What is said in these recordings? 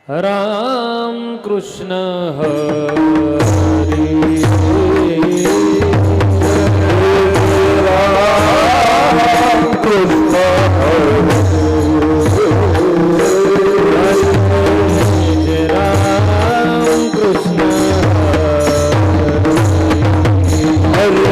राम कृष्ण हरी राम कृष्ण हरे राम कृष्ण हरे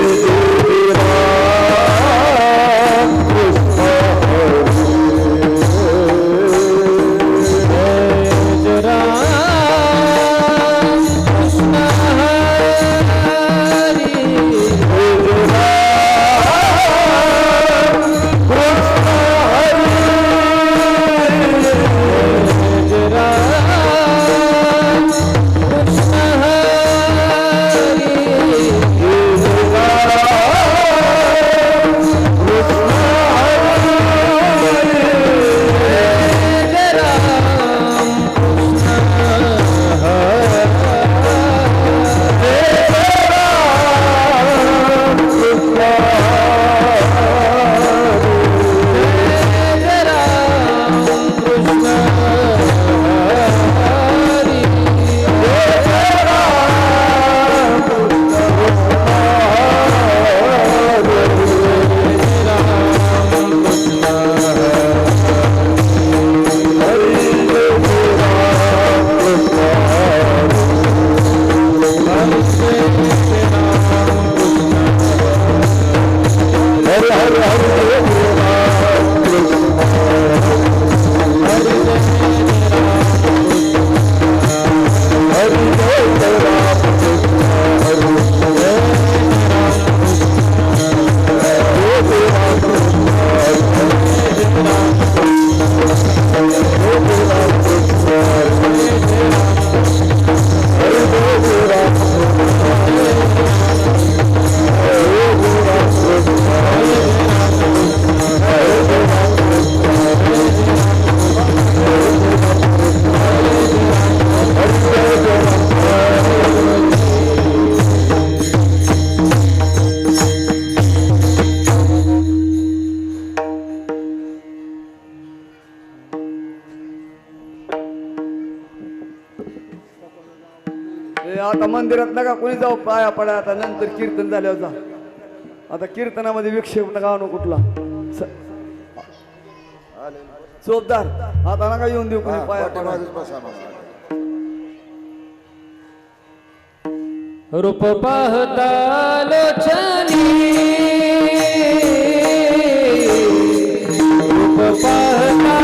आता मंदिरात नका कोणी जाऊ पाया पडा आता नंतर कीर्तन झाल्यावर जा आता कीर्तनामध्ये विक्षेप नका आणू कुठला चोपदार आता नका येऊन देऊ कोणी पाया पडा रूप पाहता लोचनी रूप पाहता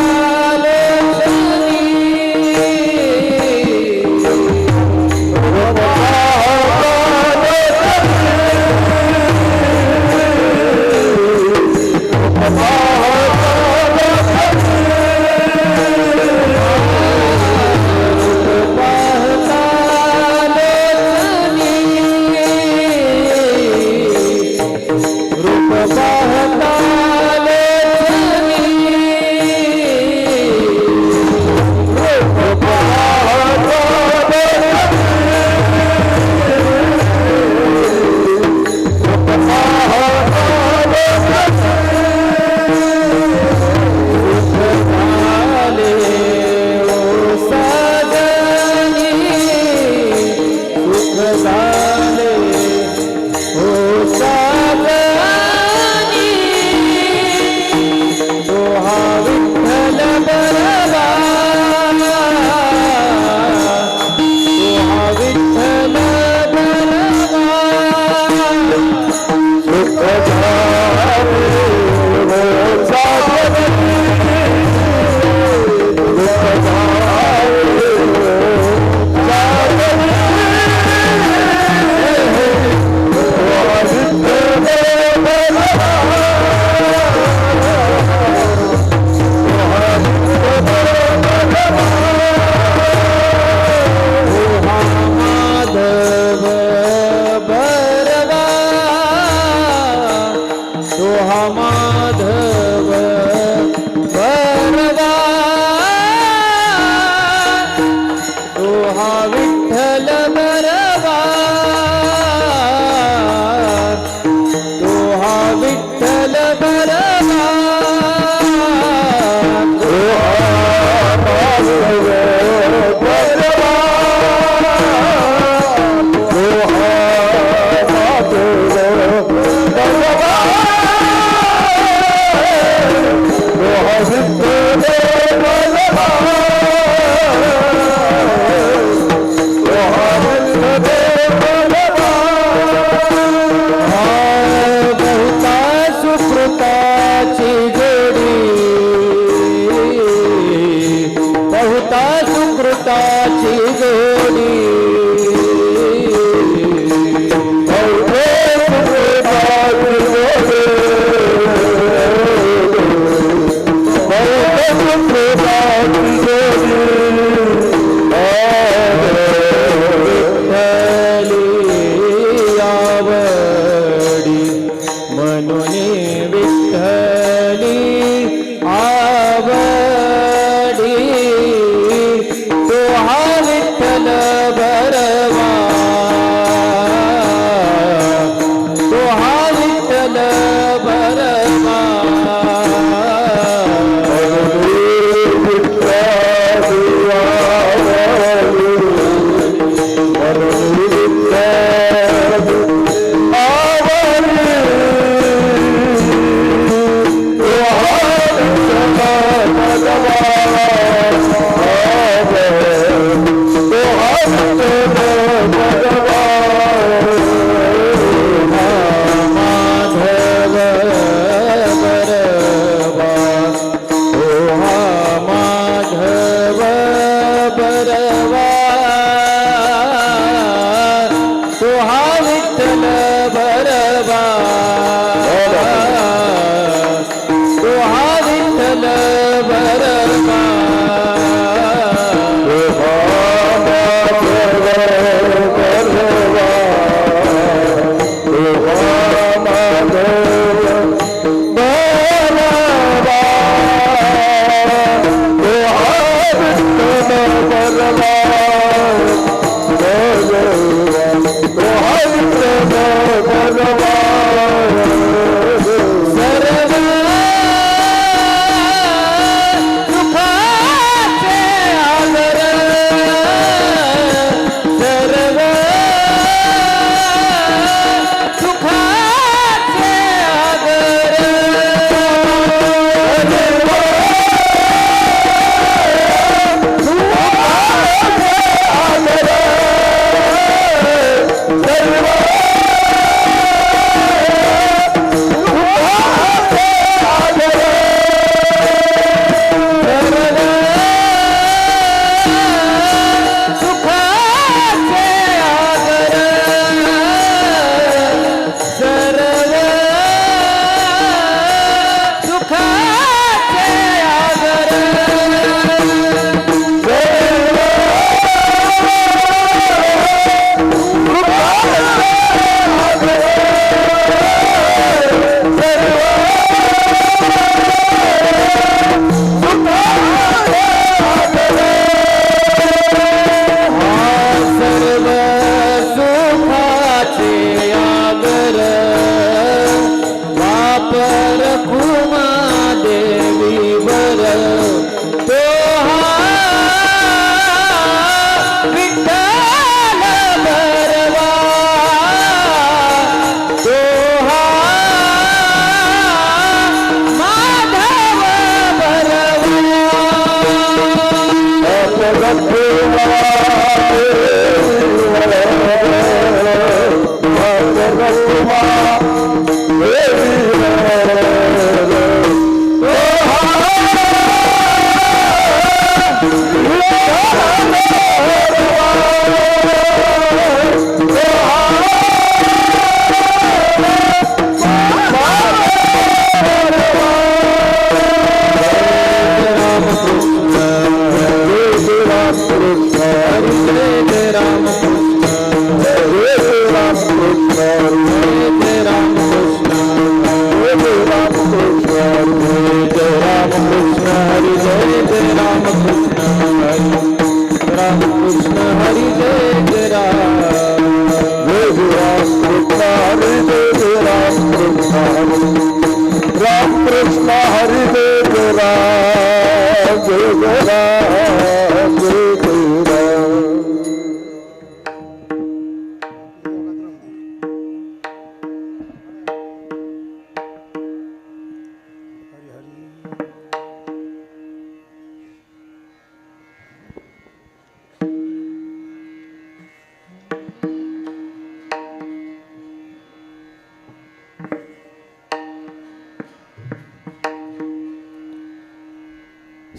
भक्ताची जोडी म्हणून विठ्ठली आवडी तो हा विठ्ठल बरवा तो हा विठ्ठल बरवा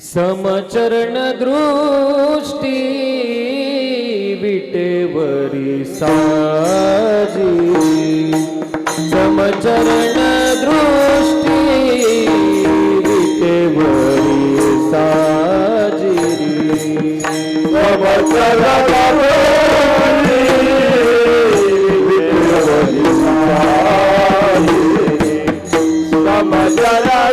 समचरण दृष्टी विटेवरी साजी समचरण दृष्टी विटेवरी साजी समचरण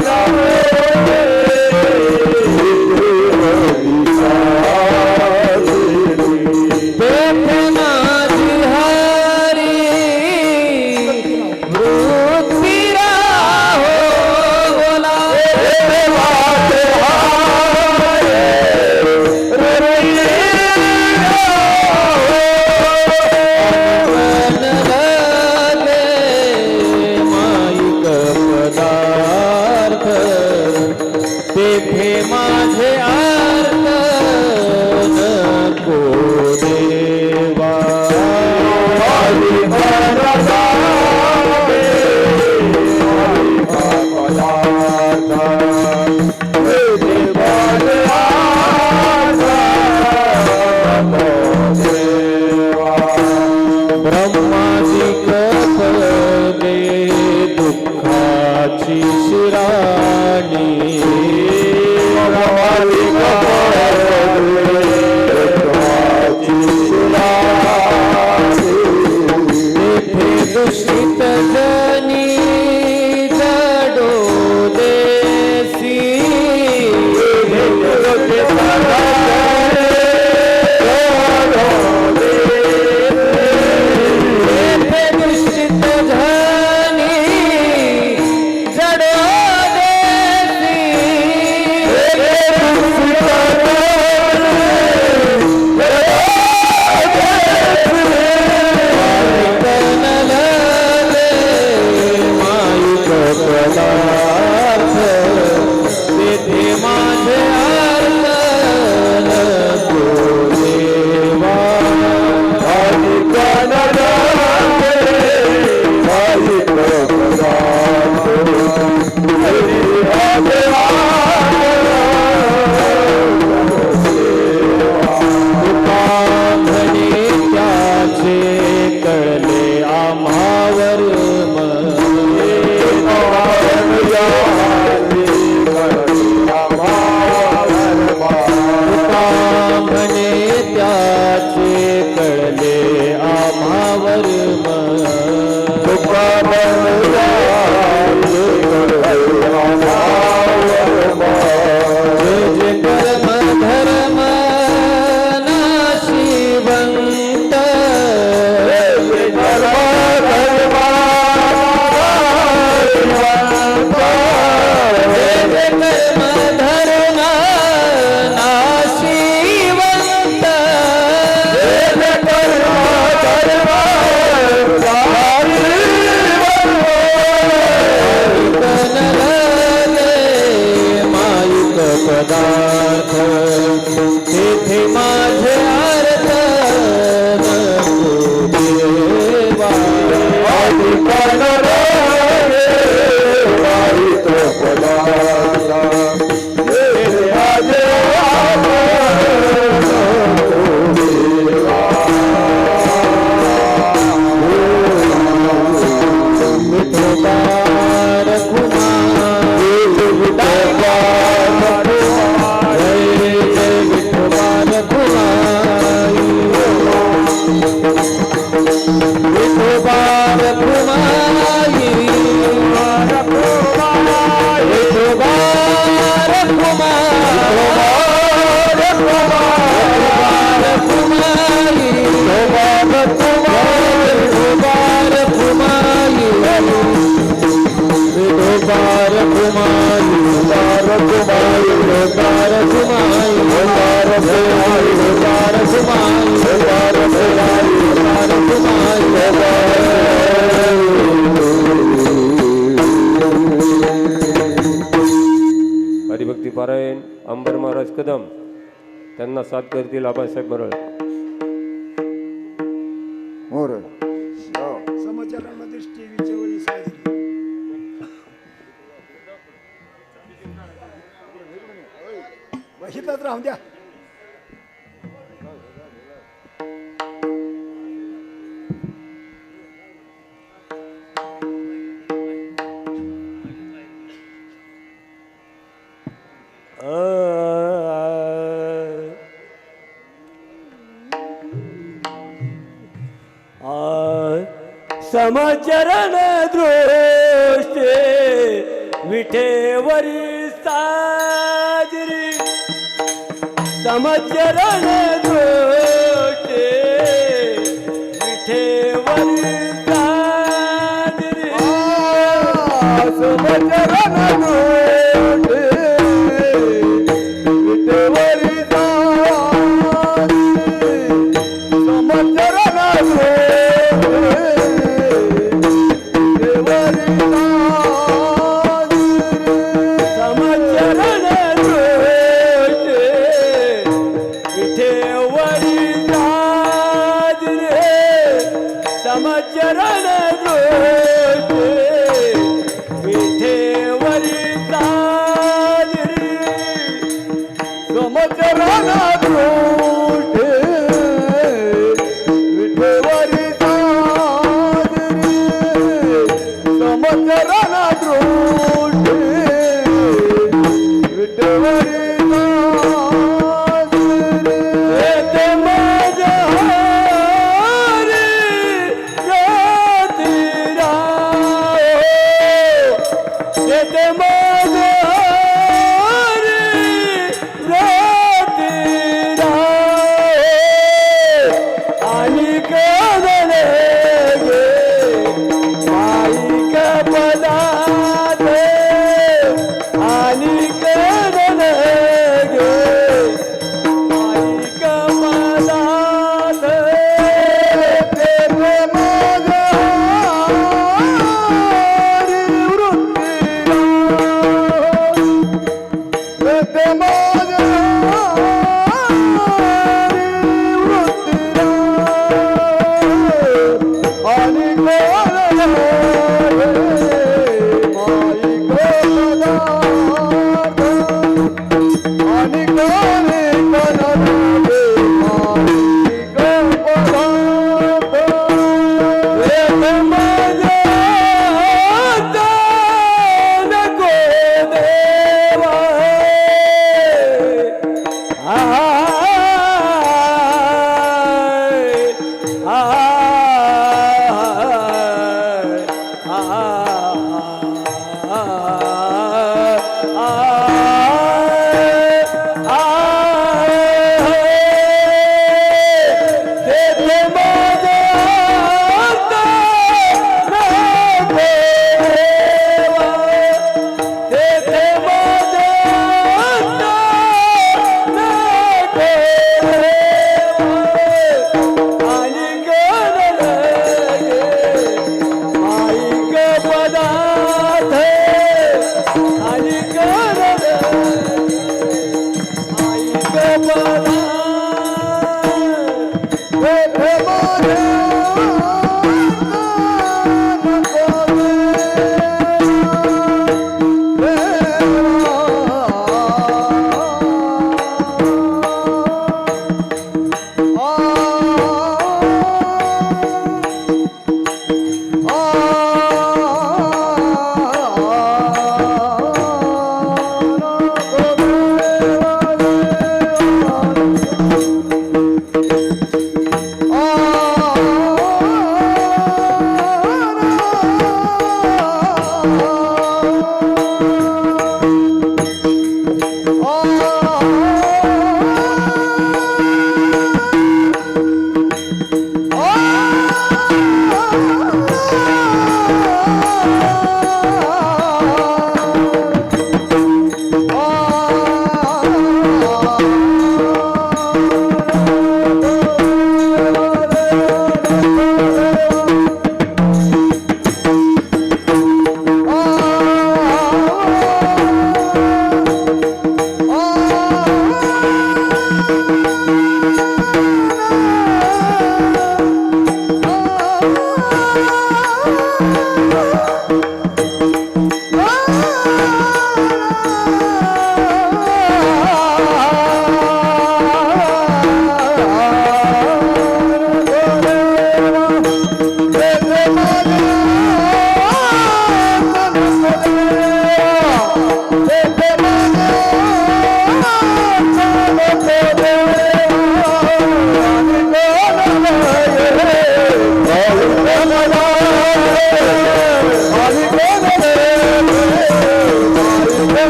माझे अर्थ नको देवा ब्रह्मादिक पदे दुःखाची शिराणी दुषित जनी जडो देसी दुषित जनी जडो पदार्थ तेथे माझे अर्थ नको देवा हरिभक्ती पारायण अंबर महाराज कदम त्यांना साथ करतील आबासाहेब मरळ. समाचारांमध्ये टीव्हीच्या वेळी साजरी राहू द्या. समचरण दृष्टे विठेवरी साजरी समचरण दृष्टे विठेवरी साजरी समचरण दृष्टे विठेवरी साजरी समचरण समचरण दृष्टे विठेवरी साजरी समचरण दृष्टे विठेवरी साजरी समचरण दृष्टे विठेवरी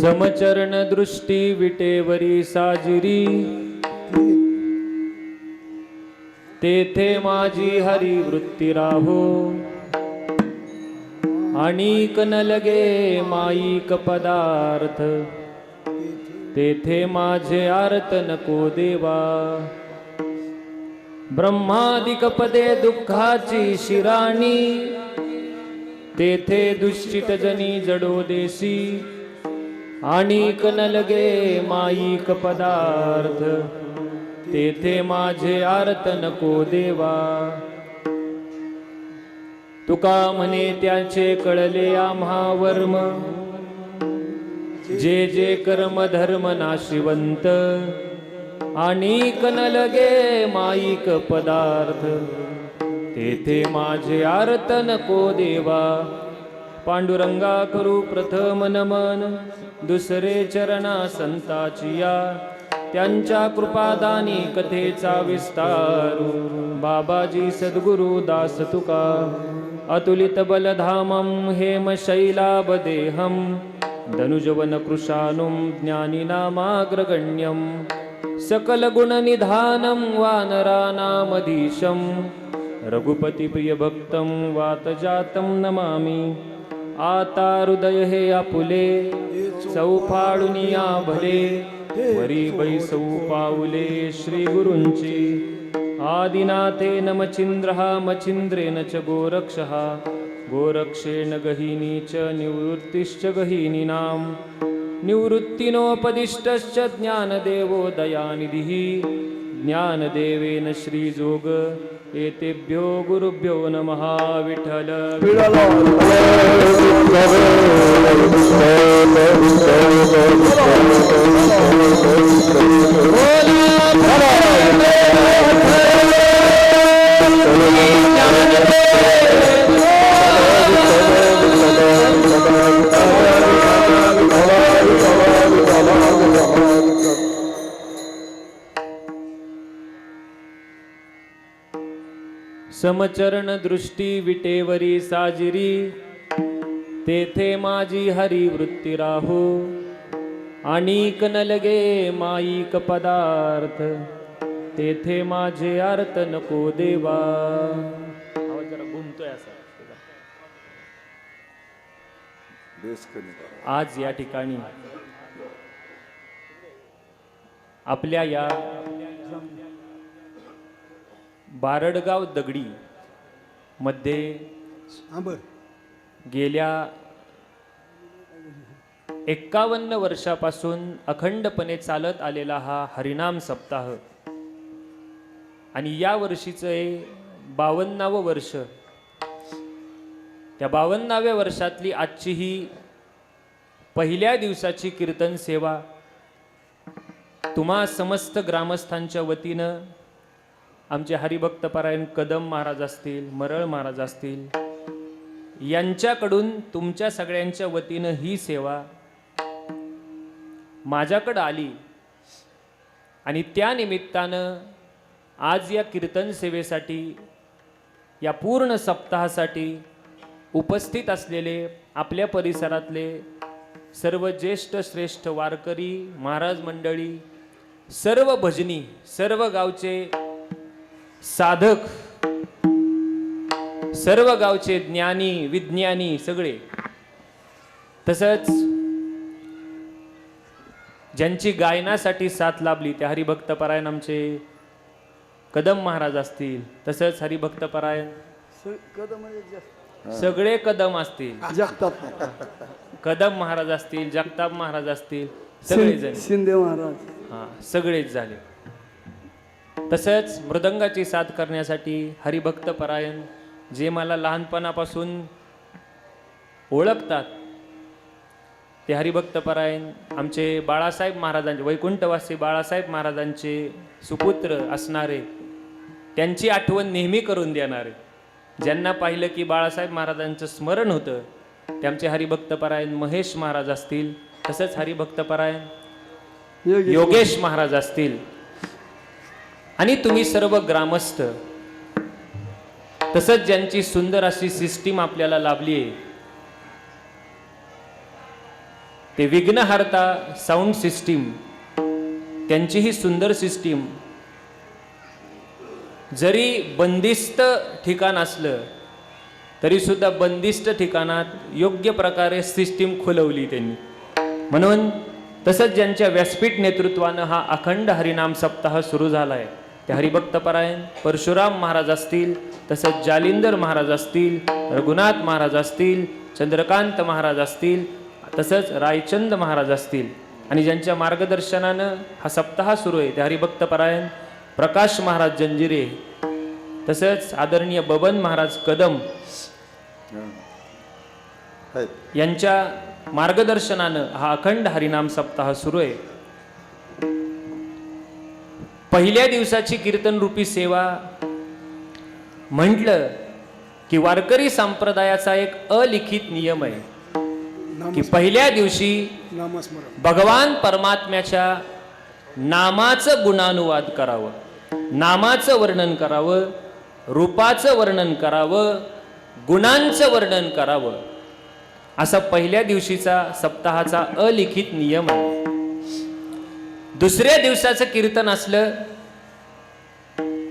समचरण दृष्टी विटेवरी साजिरी तेथे माझी हरी वृत्ती राहो आणिक न लगे माईक पदार्थ तेथे माझे आर्त नको देवा ब्रह्मादिक पदे दुःखाची शिराणी तेथे दुश्चित जनी जडो देसी आणिक न लगे माईक पदार्थ तेथे माझे आर्त नको देवा तुका म्हणे त्याचे कळले आम्हा वर्म जे जे कर्म धर्म नाशिवंत आणिक न लगे माईक पदार्थ तेथे माझे आर्त नको देवा पांडुरंगा करू प्रथम नमन दुसरे चरणा संताचिया त्यांच्या कृपादानी कथेचा विस्तार बाबाजी सद्गुरु दास तुका अतुलित बलधामं हेम शैलाबदेहं धनुजवन कृशानुं ज्ञानिनामाग्रगण्यं सकल गुण निधानं वानरानामधीशं रघुपति प्रिय भक्तं वातजातं नमामि आता हृदय हे आपुले चौफाडुनिया भले वरी बैसौ पाऊले श्री गुरूंची आदिनाथे नमचिंद्रहा मचिंद्रेण च गोरक्षः गोरक्षेण गहिनी च निवृत्तिश्च गहिनीनां निवृत्तिनोपदिष्टश्च ज्ञानदेवो दयानिधिः ज्ञानदेवेन श्रीजोग एतेभ्यो गुरुभ्यो नमः विठ्ठल समचरण दृष्टी विटेवरी साजिरी तेथे माझी हरी वृत्ती राहो आणिक न लगे माईक पदार्थ तेथे माझे आर्त नको देवा आवाज जरा घुमतोय असा आज या ठिकाणी आपल्या या बारडगाव दगडी मध्ये गेल्या 51 वर्षापासून अखंडपणे चालत आलेला हा हरिनाम सप्ताह आणि या वर्षीचे 52वं वर्ष त्या 52व्या वर्षातली आजची ही पहिल्या दिवसाची कीर्तन सेवा तुम्हा समस्त ग्रामस्थांच्या वतीनं आमचे हरिभक्तपरायण कदम महाराज असतील मरळ महाराज असतील यांच्याकडून तुमच्या सगळ्यांच्या वतीनं ही सेवा माझ्याकडं आली आणि त्या निमित्तानं आज या कीर्तन सेवेसाठी या पूर्ण सप्ताहासाठी उपस्थित असलेले आपल्या परिसरातले सर्व ज्येष्ठ श्रेष्ठ वारकरी महाराज मंडळी सर्व भजनी सर्व गावचे साधक सर्व गावचे ज्ञानी विज्ञानी सगळे तसंच ज्यांची गायनासाठी साथ लाभली त्या हरिभक्तपरायण आमचे कदम महाराज असतील तसंच हरिभक्तपरायण सगळे कदम असतील जगताप कदम महाराज असतील जगताप महाराज असतील सगळेजण शिंदे महाराज हा सगळेच झाले तसंच मृदंगाची साथ करण्यासाठी हरिभक्तपरायण जे मला लहानपणापासून ओळखतात ते हरिभक्तपरायण आमचे बाळासाहेब महाराजांचे वैकुंठवासी बाळासाहेब महाराजांचे सुपुत्र असणारे त्यांची आठवण नेहमी करून देणारे ज्यांना पाहिलं की बाळासाहेब महाराजांचं स्मरण होतं ते आमचे हरिभक्तपरायण महेश महाराज असतील तसंच हरिभक्तपरायण योगेश महाराज असतील आणि तुम्ही सर्व ग्रामस्थ तसंच ज्यांची सुंदर अशी सिस्टीम आपल्याला लाभली आहे ते विघ्नहर्ता साऊंड सिस्टीम, त्यांची ही सुंदर सिस्टीम जरी बंदिस्त ठिकाण असलं तरी सुद्धा बंदिस्त ठिकाणात योग्य प्रकारे सिस्टीम खुलवली त्यांनी. म्हणून तसंच ज्यांच्या व्यासपीठ नेतृत्वानं हा अखंड हरिनाम सप्ताह सुरू झाला आहे ते हरिभक्तपरायण परशुराम महाराज असतील, तसंच जालिंदर महाराज असतील, रघुनाथ महाराज असतील, चंद्रकांत महाराज असतील, तसंच रायचंद महाराज असतील आणि ज्यांच्या मार्गदर्शनानं हा सप्ताह सुरू आहे ते हरिभक्तपरायण प्रकाश महाराज जंजिरे, तसंच आदरणीय बबन महाराज कदम यांच्या मार्गदर्शनानं हा अखंड हरिनाम सप्ताह सुरू आहे. पहिल्या दिवसाची कीर्तन रूपी सेवा म्हटलं की वारकरी संप्रदायाचा एक अलिखित नियम आहे की पहिल्या दिवशी नामस्मरण भगवान परमात्म्याच्या नामाचं गुणानुवाद करावं, नामाचं वर्णन करावं, रूपाचं वर्णन करावं, गुणांचं वर्णन करावं, असा पहिल्या दिवशीचा सप्ताहाचा अलिखित नियम आहे. दुसऱ्या दिवसाचं कीर्तन असलं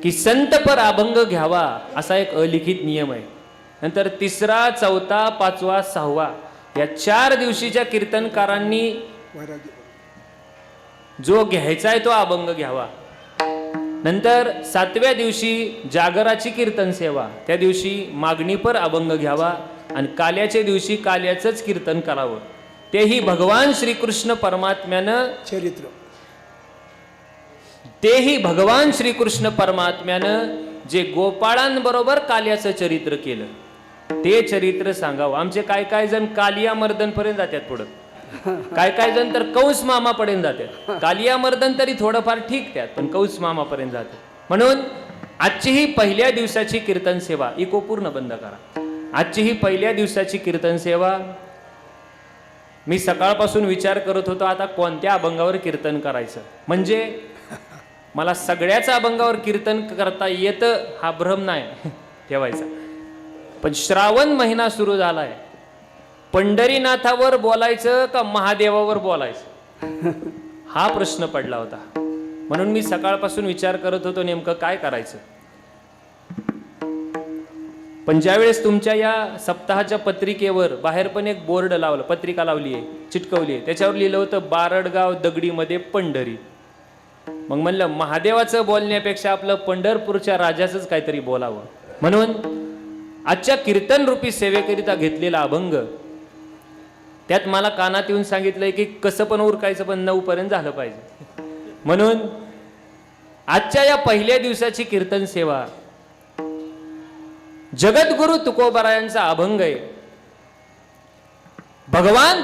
की संतपर अभंग घ्यावा असा एक अलिखित नियम आहे. नंतर तिसरा, चौथा, पाचवा, सहावा या 4 दिवशीच्या कीर्तनकारांनी वैराग्य जो घ्यायचा आहे तो अभंग घ्यावा. नंतर 7व्या दिवशी जागराची कीर्तन सेवा, त्या दिवशी मागणीपर अभंग घ्यावा आणि काल्याच्या दिवशी काल्याचंच कीर्तन करावं. तेही भगवान श्रीकृष्ण परमात्म्यानं चरित्र भगवान श्रीकृष्ण परमात्म्यानं जे गोपाळांबरोबर काल्याचं चरित्र केलं ते चरित्र सांगावं. आमचे काय जण कालिया मर्दन पर्यंत जातात पुढं, काय जण तर कंस मामा पर्यंत जातात. कालिया मर्दन तरी थोडंफार ठीक त्यात, पण कंस मामा पर्यंत जातात. म्हणून आजची ही पहिल्या दिवसाची कीर्तन सेवा इको पूर्ण बंद करा. आजची ही पहिल्या दिवसाची कीर्तन सेवा मी सकाळपासून विचार करत होतो आता कोणत्या अभंगावर कीर्तन करायचं. म्हणजे मला सगळ्याच अभंगावर कीर्तन करता येतं हा भ्रम नाही ठेवायचा. पण श्रावण महिना सुरू झालाय, पंढरीनाथावर बोलायचं का महादेवावर बोलायचं हा प्रश्न पडला होता. म्हणून मी सकाळपासून विचार करत होतो नेमकं काय करायचं. पण ज्यावेळेस तुमच्या या सप्ताहाच्या पत्रिकेवर बाहेर पण एक बोर्ड लावलं, पत्रिका लावली आहे, चिटकवली आहे, त्याच्यावर लिहिलं होतं बारडगाव दगडीमध्ये पंढरी. मग म्हणलं महादेवाचं बोलण्यापेक्षा आपलं पंढरपूरच्या राजाचंच काहीतरी बोलावं. म्हणून आजच्या कीर्तन रूपी सेवेकरिता घेतलेला अभंग त्यात मला कानात येऊन सांगितलंय की कसं पण उरकायचं पण 9 पर्यंत झालं पाहिजे. म्हणून आजच्या या पहिल्या दिवसाची कीर्तन सेवा जगद्गुरु तुकोबारायांचा अभंग आहे. भगवान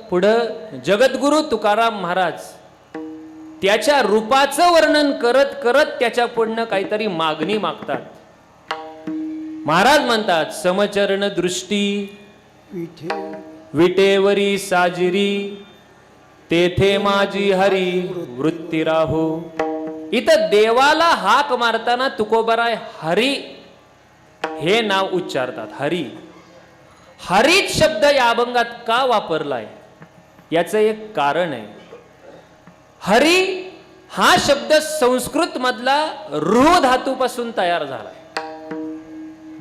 पुढं जगद्गुरु तुकाराम महाराज त्याच्या रूपाचं वर्णन करत करत त्याच्या पुढनं काहीतरी मागणी मागतात. महाराज म्हणतात समचरण दृष्टी विटेवरी साजिरी तेथे माझी हरी वृत्ती राहो. इथं देवाला हाक मारताना तुकोबाराय हरी हे नाव उच्चारतात. हरीच शब्द या अभंगात का वापरलाय याचं एक कारण आहे. हरी हा शब्द संस्कृत मधला रूह धातूपासून तयार झालाय.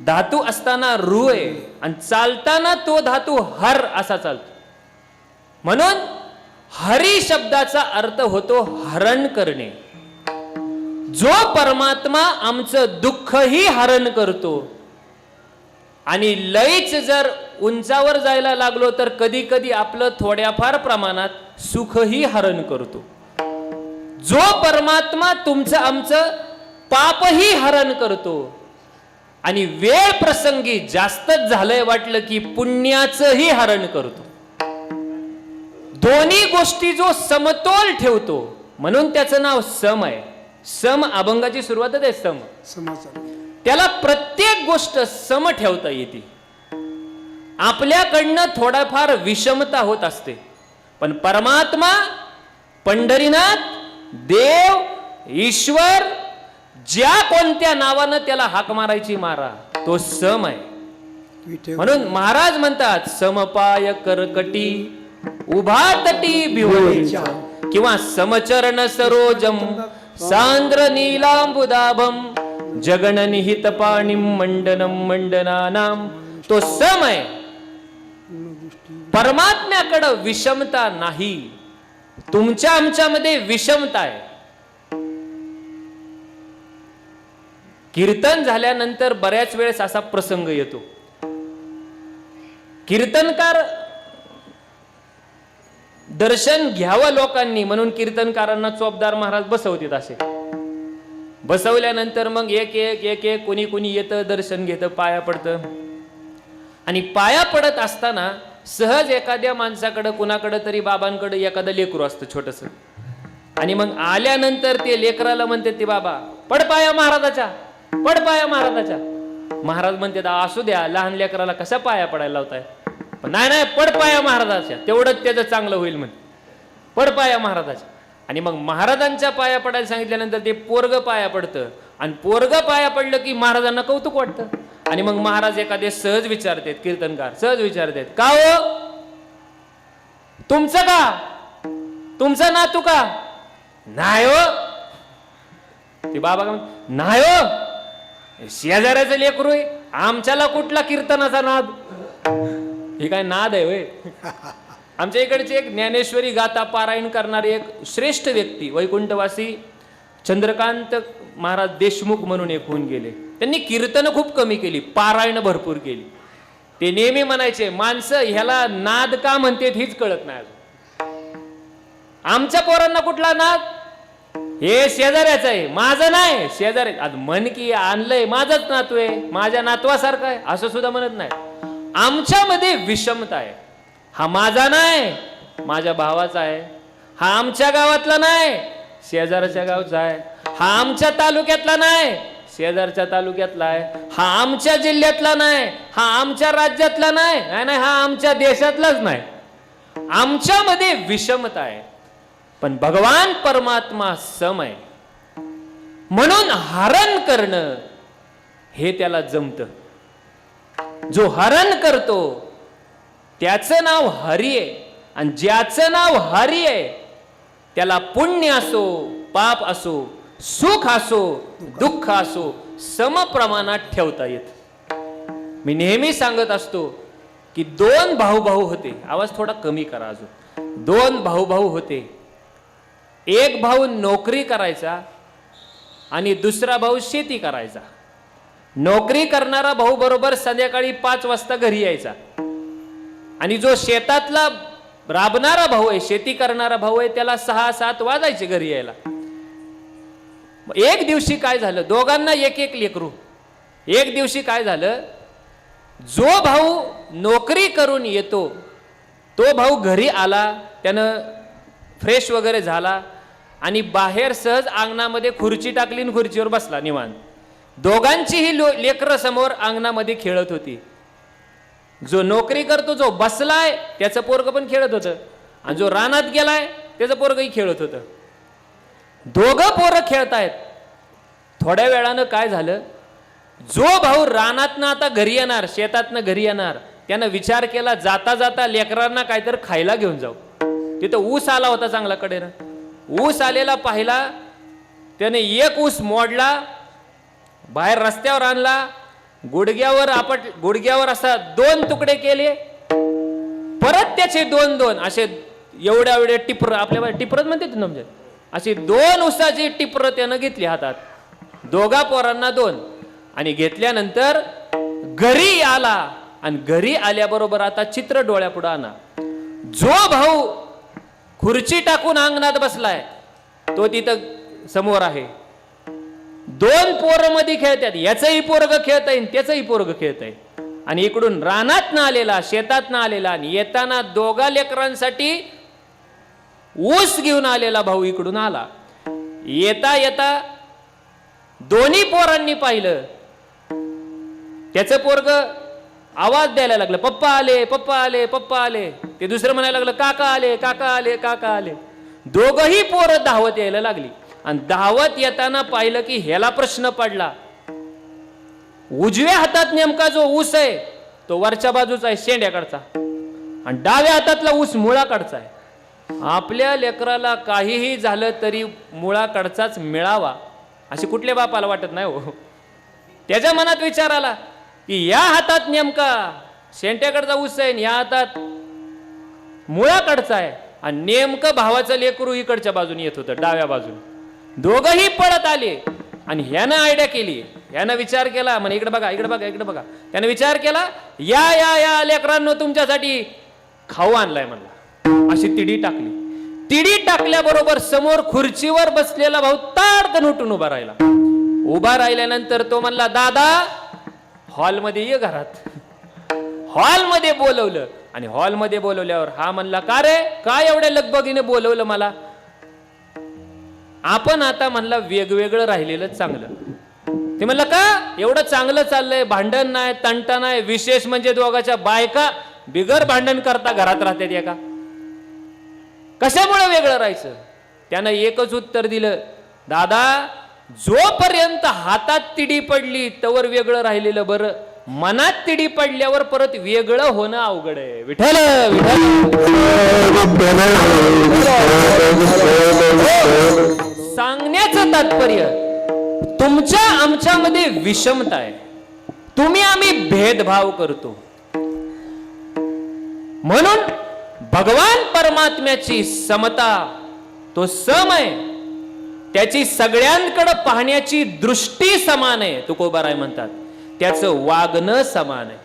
धातू असताना रूह आहे आणि चालताना तो धातू हर असा चालतो. म्हणून हरी शब्दाचा अर्थ होतो हरण करणे. जो परमात्मा आमचं दुःखही हरण करतो आणि लईच जर उंचावर जायला लागलो तर कधी कधी आपलं थोड्याफार प्रमाणात सुखही हरण करतो. जो परमात्मा तुमचं आमचं पापही हरण करतो आणि वेळ प्रसंगी जास्तच झालंय वाटलं की पुण्याचंही हरण करतो. दोन्ही गोष्टी जो समतोल ठेवतो म्हणून त्याचं नाव सम आहे. सम अभंगाची सुरुवातच आहे सम. समाचार त्याला प्रत्येक गोष्ट सम ठेवता येते. आपल्याकडनं थोडाफार विषमता होत असते पण परमात्मा पंढरीनाथ देव ईश्वर ज्या कोणत्या नावानं त्याला हाक मारायची मारा तो सम आहे. म्हणून महाराज म्हणतात समपाय करकटी उभा तटी बिहोळीच्या किंवा समचरण सरोजम सांद्र नीलांबुदाभम जगननिहित पाणिम मंडनम मंडनानाम. तो सम आहे. परमात्म्याकडे विषमता नाही, तुमच्या आमच्यामध्ये विषमता आहे. कीर्तन झाल्यानंतर बऱ्याच वेळेस असा प्रसंग येतो. कीर्तनकार दर्शन घ्यावं लोकांनी म्हणून कीर्तनकारांना चोपदार महाराज बसवतात. असे बसवल्यानंतर मग एक एक एक एक कोणी कोणी येतं, दर्शन घेतं, पाया पडतं. आणि पाया पडत असताना सहज एखाद्या माणसाकडे कुणाकडे तरी बाबांकडे एखादं लेकरू असतं छोटस. आणि मग आल्यानंतर ते लेकराला म्हणते ते बाबा पड पाया महाराजाच्या, पड पाया महाराजाच्या. महाराज म्हणते असू द्या, लहान लेकराला कशा पाया पडायला लावताय. पण नाही नाही पड पाया महाराजाच्या, तेवढंच त्याचं चांगलं होईल म्हणते. पड पाया महाराजाच्या. आणि मग महाराजांच्या पाया पडायला सांगितल्यानंतर ते पोरग पाया पडतं. आणि पोरग पाया पडलं की महाराजांना कौतुक वाटतं. आणि मग महाराज एखादे सहज विचारतात, कीर्तनकार सहज विचारतात, का हो तुमचं का, तुमचा नातू का. नाही हो. ते बाबा का नाही हो, शेजाऱ्याचं लेकरू आहे, आमच्याला कुठला कीर्तनाचा नाद. हे काय नाद आहे होय. आमच्या इकडचे एक ज्ञानेश्वरी गाथा पारायण करणारे एक श्रेष्ठ व्यक्ती वैकुंठवासी चंद्रकांत महाराज देशमुख म्हणून एक होऊन गेले. त्यांनी कीर्तन खूप कमी केली, पारायण भरपूर केली. ते नेहमी म्हणायचे माणसं ह्याला नाद का म्हणते हीच कळत नाही. आमच्या पोरांना कुठला नाद, हे शेजाऱ्याचं आहे, माझं नाही. शेजारी आज मन की आणलंय, माझंच नातू आहे, माझ्या नातवासारखं आहे असं सुद्धा म्हणत नाही. आमच्यामध्ये विषमता आहे. हा माझा नाही, माझ्या भावाचा आहे. हा आमच्या गावातला नाही, शेजारच्या गावचा आहे. हा आमच्या तालुक्यातला नाही, शेजारच्या तालुक्यातला आहे. हा आमच्या जिल्ह्यातला नाही, हा आमच्या राज्यातला नाही, नाही हा आमच्या देशातलाच नाही. आमच्यामध्ये विषमता आहे. पण भगवान परमात्मा सम आहे म्हणून हरण करणं हे त्याला जमतं. जो हरण करतो त्याचं नाव हरी आहे. आणि ज्याचं नाव हरी आहे त्याला पुण्य असो पाप असो, सुख असो दुःख असो, समप्रमाणात ठेवता येत. मी नेहमी सांगत असतो की दोन भाऊ होते. आवाज थोडा कमी करा अजून. दोन भाऊ होते. एक भाऊ नोकरी करायचा आणि दुसरा भाऊ शेती करायचा. नोकरी करणारा भाऊ बरोबर संध्याकाळी 5 वाजता घरी यायचा. आणि जो शेतातला राबणारा भाऊ आहे, शेती करणारा भाऊ आहे, त्याला 6-7 वाजायचे घरी यायला. एक दिवशी काय झालं, दोघांना एक एक लेकरू. एक दिवशी काय झालं, जो भाऊ नोकरी करून येतो तो भाऊ घरी आला, त्यानं फ्रेश वगैरे झाला आणि बाहेर सहज अंगणामध्ये खुर्ची टाकली आणि खुर्चीवर बसला निवांत. दोघांचीही लेकरं समोर अंगणामध्ये खेळत होती. जो नोकरी करतो जो बसलाय त्याचं पोरग पण खेळत होतं आणि जो रानात गेलाय त्याचं पोरगही खेळत होतं. दोघं पोरं खेळतायत. थोड्या वेळानं काय झालं, जो भाऊ रानातनं आता घरी येणार, शेतातनं घरी येणार, त्यानं विचार केला जाता जाता लेकरांना काहीतरी खायला घेऊन जाऊ. तिथं ऊस आला होता चांगला कडेनं. ऊस आलेला पाहिला, त्याने एक ऊस मोडला, बाहेर रस्त्यावर आणला, गुडघ्यावर असा 2 तुकडे केले. परत त्याचे 2-2 असे एवढ्या टिपर, आपल्या टिपरत म्हणते म्हणजे अशी 2 ऊसाची टिपर त्यानं घेतली हातात. दोघा पोरांना 2. आणि घेतल्यानंतर घरी आला आणि घरी आल्याबरोबर आता चित्र डोळ्यापुढे आणा. जो भाऊ खुर्ची टाकून अंगणात बसलाय तो तिथं समोर आहे. 2 पोरं मध्ये खेळतात, याचंही पोरग खेळताय त्याचंही पोरग खेळताय. आणि इकडून रानात ना आलेला, शेतात ना आलेला आणि येताना दोघा लेकरांसाठी ऊस घेऊन आलेला भाऊ इकडून आला. येता येता दोन्ही पोरांनी पाहिलं, त्याचं पोरग आवाज द्यायला लागलं, पप्पा आले पप्पा आले पप्पा आले. ते दुसरं म्हणायला लागलं काका आले काका आले काका आले. दोघही पोरं धावत यायला लागली. आणि धावत येताना पाहिलं की ह्याला प्रश्न पडला, उजव्या हातात नेमका जो ऊस आहे तो वरच्या बाजूचा आहे शेंड्याकडचा, आणि डाव्या हातातला ऊस मुळाकडचा आहे. आपल्या लेकराला काहीही झालं तरी मुळाकडचाच मिळावा अशी कुठल्या बापाला वाटत नाही हो. त्याच्या मनात विचार आला की या हातात नेमका शेंट्याकडचा ऊस आहे, या हातात मुळाकडचा आहे, आणि नेमकं भावाचं लेकरू इकडच्या बाजूने येत होतं, डाव्या बाजूने. दोघंही पळत आले आणि ह्यानं आयडिया केली, ह्यानं विचार केला, म्हणे इकडे बघा इकडे बघा इकडे बघा. त्यानं विचार केला, या या या लेकरांनो तुमच्यासाठी खाऊ आणलाय म्हणला. अशी तिडी टाकली. तिडी टाकल्याबरोबर समोर खुर्चीवर बसलेला भाऊ ताडकन उठून उभा राहिला. उभा राहिल्यानंतर तो म्हणला, दादा हॉलमध्ये ये घरात. हॉलमध्ये बोलवलं आणि हॉलमध्ये बोलवल्यावर हा म्हणला, का रे काय एवढ्या लगबगीने बोलवलं मला? आपण आता म्हणला वेगवेगळं राहिलेलं चांगलं. ते म्हणलं का एवढं चांगलं चाललंय, भांडण नाही तंटा नाही, विशेष म्हणजे दोघाच्या बायका बिगर भांडण करता घरात राहतात एका, कशामुळे वेगळं राहायचं? त्यानं एकच उत्तर दिलं, दादा जोपर्यंत हातात तिडी पडली तवर वेगळं राहिलेलं बरं, मनात तिडी पडल्यावर परत वेगळं होणं अवघड आहे. विठ्ठल सांगण्याचं तात्पर्य, तुमच्या आमच्यामध्ये विषमता आहे, तुम्ही आम्ही भेदभाव करतो. म्हणून भगवान परमात्म्याची समता, तो सम आहे, त्याची सगळ्यांकडे पाहण्याची दृष्टी समान आहे, तुकोबाराय म्हणतात. त्याचं वागणं समान आहे.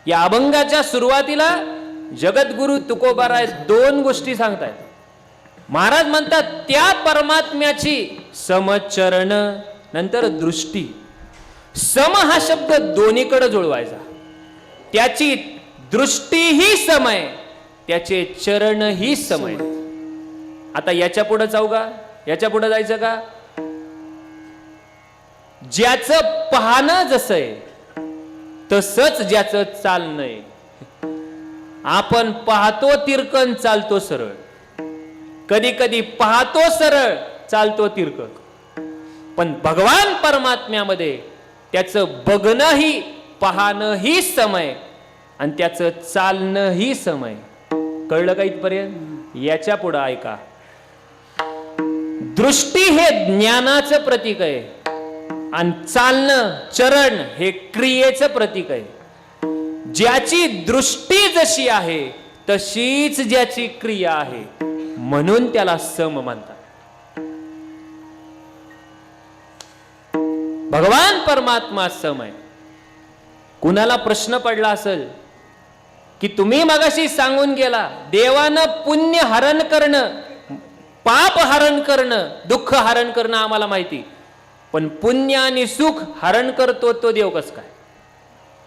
या अभंगाच्या सुरुवातीला जगद्गुरु तुकोबाराय दोन गोष्टी सांगतायत. महाराज म्हणतात त्या परमात्म्याची समचरण, नंतर दृष्टी. सम हा शब्द दोन्हीकडे जुळवायचा. त्याची दृष्टीही सम आहे, त्याचे चरणही सम आहे. आता याच्या पुढे जाऊ का? याच्या पुढे जायचं का? ज्याचं पाहणं जसं आहे तसंच ज्याचं चालणं आहे. आपण पाहतो तिरकन, चालतो सरळ. कधी कधी पाहतो सरळ, चालतो तिरकन. पण भगवान परमात्म्यामध्ये त्याचं बघणंही पाहणंही समय आणि त्याचं चालणंही समय. कळलं का इथपर्यंत? याच्या पुढं ऐका. दृष्टी हे ज्ञानाचं प्रतीक आहे आणि चालणं चरण हे क्रियेचं प्रतीक आहे. ज्याची दृष्टी जशी आहे तशीच ज्याची क्रिया आहे, म्हणून त्याला सम म्हणतात. भगवान परमात्मा सम आहे. कुणाला प्रश्न पडला असेल की तुम्ही मगाशी सांगून गेला देवानं पुण्य हरण करणं, पाप हरण करणं, दुःख हरण करणं आम्हाला माहिती, पण पुण्य आणि सुख हरण करतो तो देव कस काय?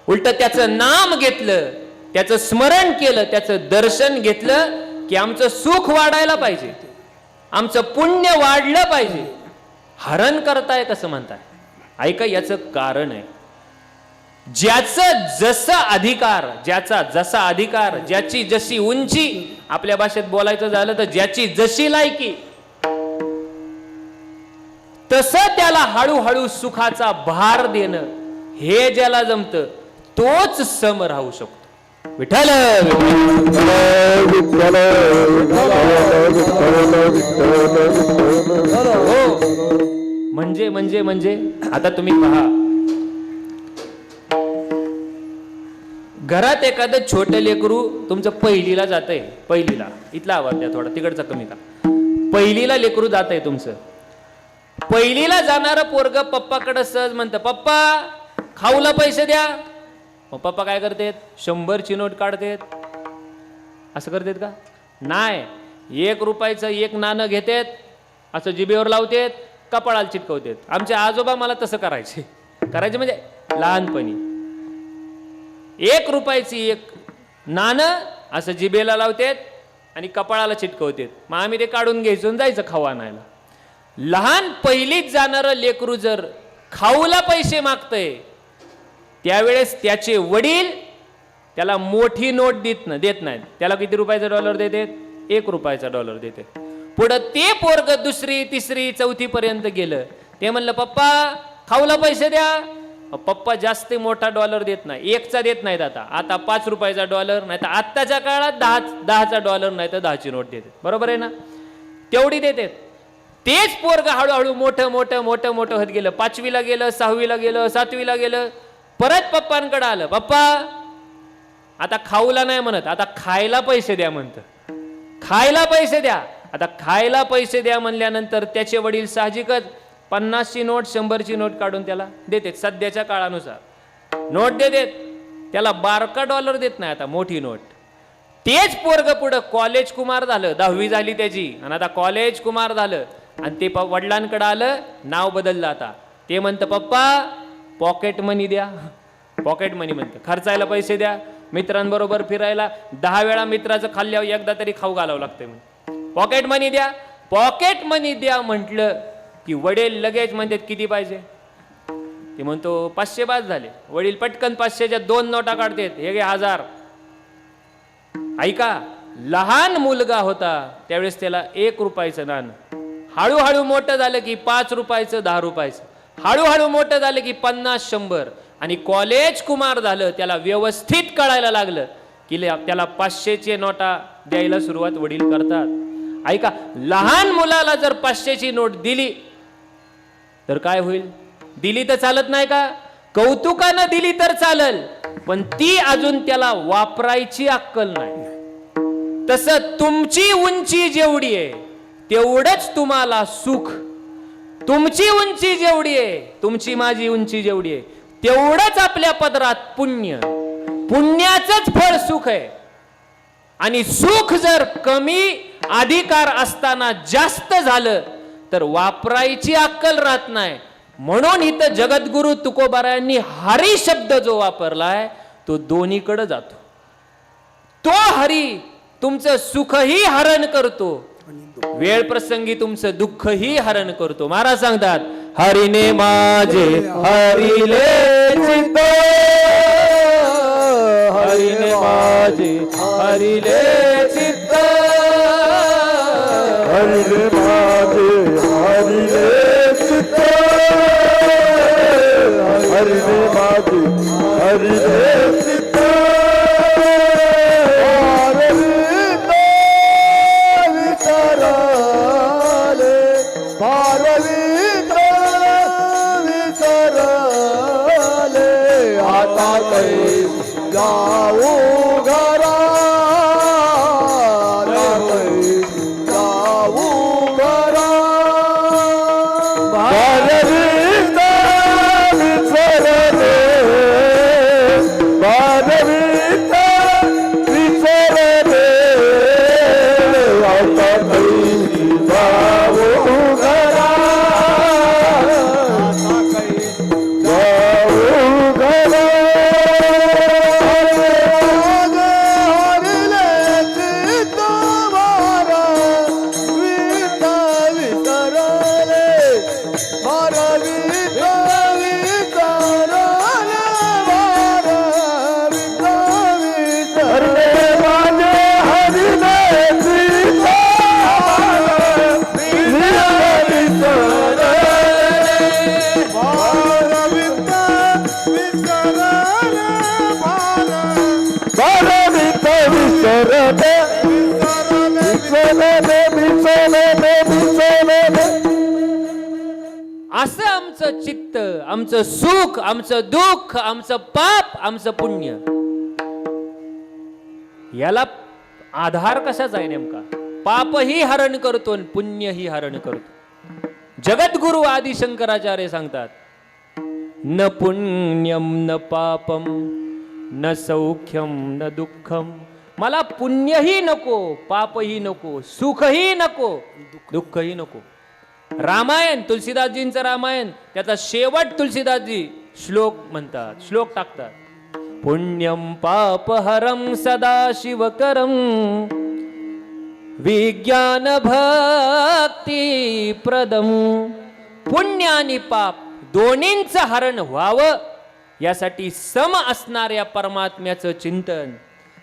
उलट त्याचं नाम घेतलं, त्याचं स्मरण केलं, त्याचं दर्शन घेतलं की आमचं सुख वाढायला पाहिजे, आमचं पुण्य वाढलं पाहिजे. हरण करताय कसं म्हणताय? ऐका, याचं कारण आहे. ज्याचं जसा अधिकार, ज्याचा जसा अधिकार, ज्याची जशी उंची, आपल्या भाषेत बोलायचं झालं तर ज्याची जशी लायकी, तसं त्याला हळूहळू सुखाचा भार देणं हे ज्याला जमतं तोच सम राहू शकतो. विठ्ठल म्हणजे म्हणजे म्हणजे आता तुम्ही पहा, घरात एखादं छोटं लेकरू तुमचं पहिलीला जातंय, पहिलीला, इथला आवाज द्या थोडा, तिकडचा कमी का, पहिलीला लेकरू जातंय तुमचं. पहिलीला जाणारं पोरग पप्पाकडे सहज म्हणतं, पप्पा खाऊला पैसे द्या. मग पप्पा काय करतेत? 100ची नोट काढतेत. असं करतेत का? नाही, 1 रुपयाचं 1 नाणं घेतेत, असं जिभेवर लावतेत, कपाळाला चिटकवतेत. आमचे आजोबा मला तसं करायचे म्हणजे लहानपणी 1 रुपयाची 1 नाणं असं जिभेला लावतेत आणि कपाळाला चिटकवतेत. मग आम्ही ते काढून घ्यायचो आणि जायचं खाऊ आणायला. लहान पहिलीत जाणारं लेकरू जर खाऊला पैसे मागतंय त्यावेळेस त्याचे वडील त्याला मोठी नोट देत नाहीत. त्याला किती रुपयाचा डॉलर देतात? 1 रुपयाचा डॉलर देते. पुढं ते पोरग 2री 3री 4थी पर्यंत गेलं, ते म्हणलं पप्पा खाऊला पैसे द्या. पप्पा जास्त मोठा डॉलर देत नाही, एकचा देत नाहीत. आता 5 रुपयाचा डॉलर, नाही तर आत्ताच्या काळात 10चा डॉलर, नाही तर 10ची नोट देते. बरोबर आहे ना? तेवढी देते. तेच पोरग हळूहळू मोठं मोठं मोठं मोठं होत गेलं. 5वीला गेलं, 6वीला गेलं, 7वीला गेलं. परत पप्पांकडे आलं, पप्पा आता खाऊला नाही म्हणत, आता खायला पैसे द्या म्हणतं. खायला पैसे द्या. आता खायला पैसे द्या म्हणल्यानंतर त्याचे वडील साहजिकच 50ची नोट 100ची नोट काढून त्याला देते. सध्याच्या काळानुसार नोट देते. त्याला बारका डॉलर देत नाही, आता मोठी नोट. तेच पोरग पुढं कॉलेज कुमार झालं, 10वी झाली त्याची, आणि आता कॉलेज कुमार झालं. आणि ते वडिलांकडे आलं, नाव बदललं. आता ते म्हणतं, पप्पा पॉकेट मनी द्या. पॉकेट मनी म्हणतं, खर्चायला पैसे द्या, मित्रांबरोबर फिरायला. 10 वेळा मित्राचं खाल्ल्यावर एकदा तरी खाऊ घालावं लागतंय. पॉकेट मनी द्या. पॉकेट मनी द्या म्हटलं की वडील लगेच म्हणतात, किती पाहिजे? ते म्हणतो 500 बाद झाले. वडील पटकन 500च्या 2 नोटा काढतात, हे घे 1000. ऐका, लहान मुलगा होता त्यावेळेस त्याला 1 रुपयाचं नाणं. हळूहळू मोठं झालं की 5 रुपयाचं, 10 रुपयाचं. हळूहळू मोठं झालं की 50, 100. आणि कॉलेज कुमार झालं, त्याला व्यवस्थित कळायला लागलं की त्याला 500ची नोटा द्यायला सुरुवात वडील करतात. ऐका, लहान मुलाला जर 500ची नोट दिली तर काय होईल? दिली तर चालत नाही का? कौतुकानं दिली तर चालल, पण ती अजून त्याला वापरायची अक्कल नाही. तसं तुमची उंची जेवढी आहे तेवढंच तुम्हाला सुख. तुमची उंची जेवढी आहे, तुमची माझी उंची जेवढी आहे, तेवढंच आपल्या पदरात पुण्य. पुण्याचंच फळ सुख आहे. आणि सुख जर कमी अधिकार असताना जास्त झालं तर वापरायची अक्कल राहत नाही. म्हणून इथं जगद्गुरु तुकोबारायांनी हरी शब्द जो वापरलाय तो दोन्हीकडे जातो. तो हरी तुमचं सुखही हरण करतो, वेळ प्रसंगी तुमचं दुःखही हरण करतो. महाराज सांगतात, हरीने माझे हरिले चित्त, हरीने माझे हरिले चित्त, हरिले माझे हरिले चित्त, हरिले माझे हरिले चित्त. जाऊ घरा, जाऊ घरा. भारवीत विसरले, भारवीत विसरले. आता काही जाऊ घरा, जाऊ घरा. असं आमचं चित्त, आमचं सुख, आमचं दुःख, आमचं पाप, आमचं पुण्य, याला आधार कशाचा आहे नेमका? पापही हरण करतो आणि पुण्यही हरण करतो. जगद्गुरु आदि शंकराचार्य सांगतात, न पुण्यम न पापम न सौख्यम न दुःखम. मला पुण्यही नको, पापही नको, सुखही नको, दुःखही नको. रामायण, तुलसीदासजींचं रामायण, त्याचा शेवट तुलसीदासजी श्लोक म्हणतात, श्लोक टाकतात, पुण्यम पापहरम सदाशिवकरम विज्ञान भक्ती प्रदम. पुण्य आणि पाप दोन्हींचं हरण व्हावं यासाठी सम असणाऱ्या परमात्म्याचं चिंतन,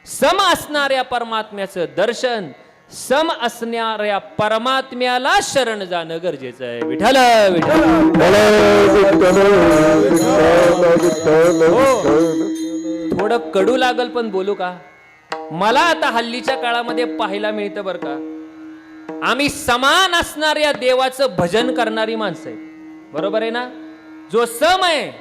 सम असणाऱ्या परमात्म्याचं दर्शन, सम असणाऱ्या परमात्म्याला शरण जाणं गरजेचं आहे. विठ्ठल विठ्ठल. विठ्ठल हो. विठ्ठल. थोडं कडू लागल पण बोलू का? मला आता हल्लीच्या काळामध्ये पाहायला मिळतं बरं का, आम्ही समान असणाऱ्या देवाचं भजन करणारी माणसं आहेत. बरोबर आहे ना? जो सम आहे,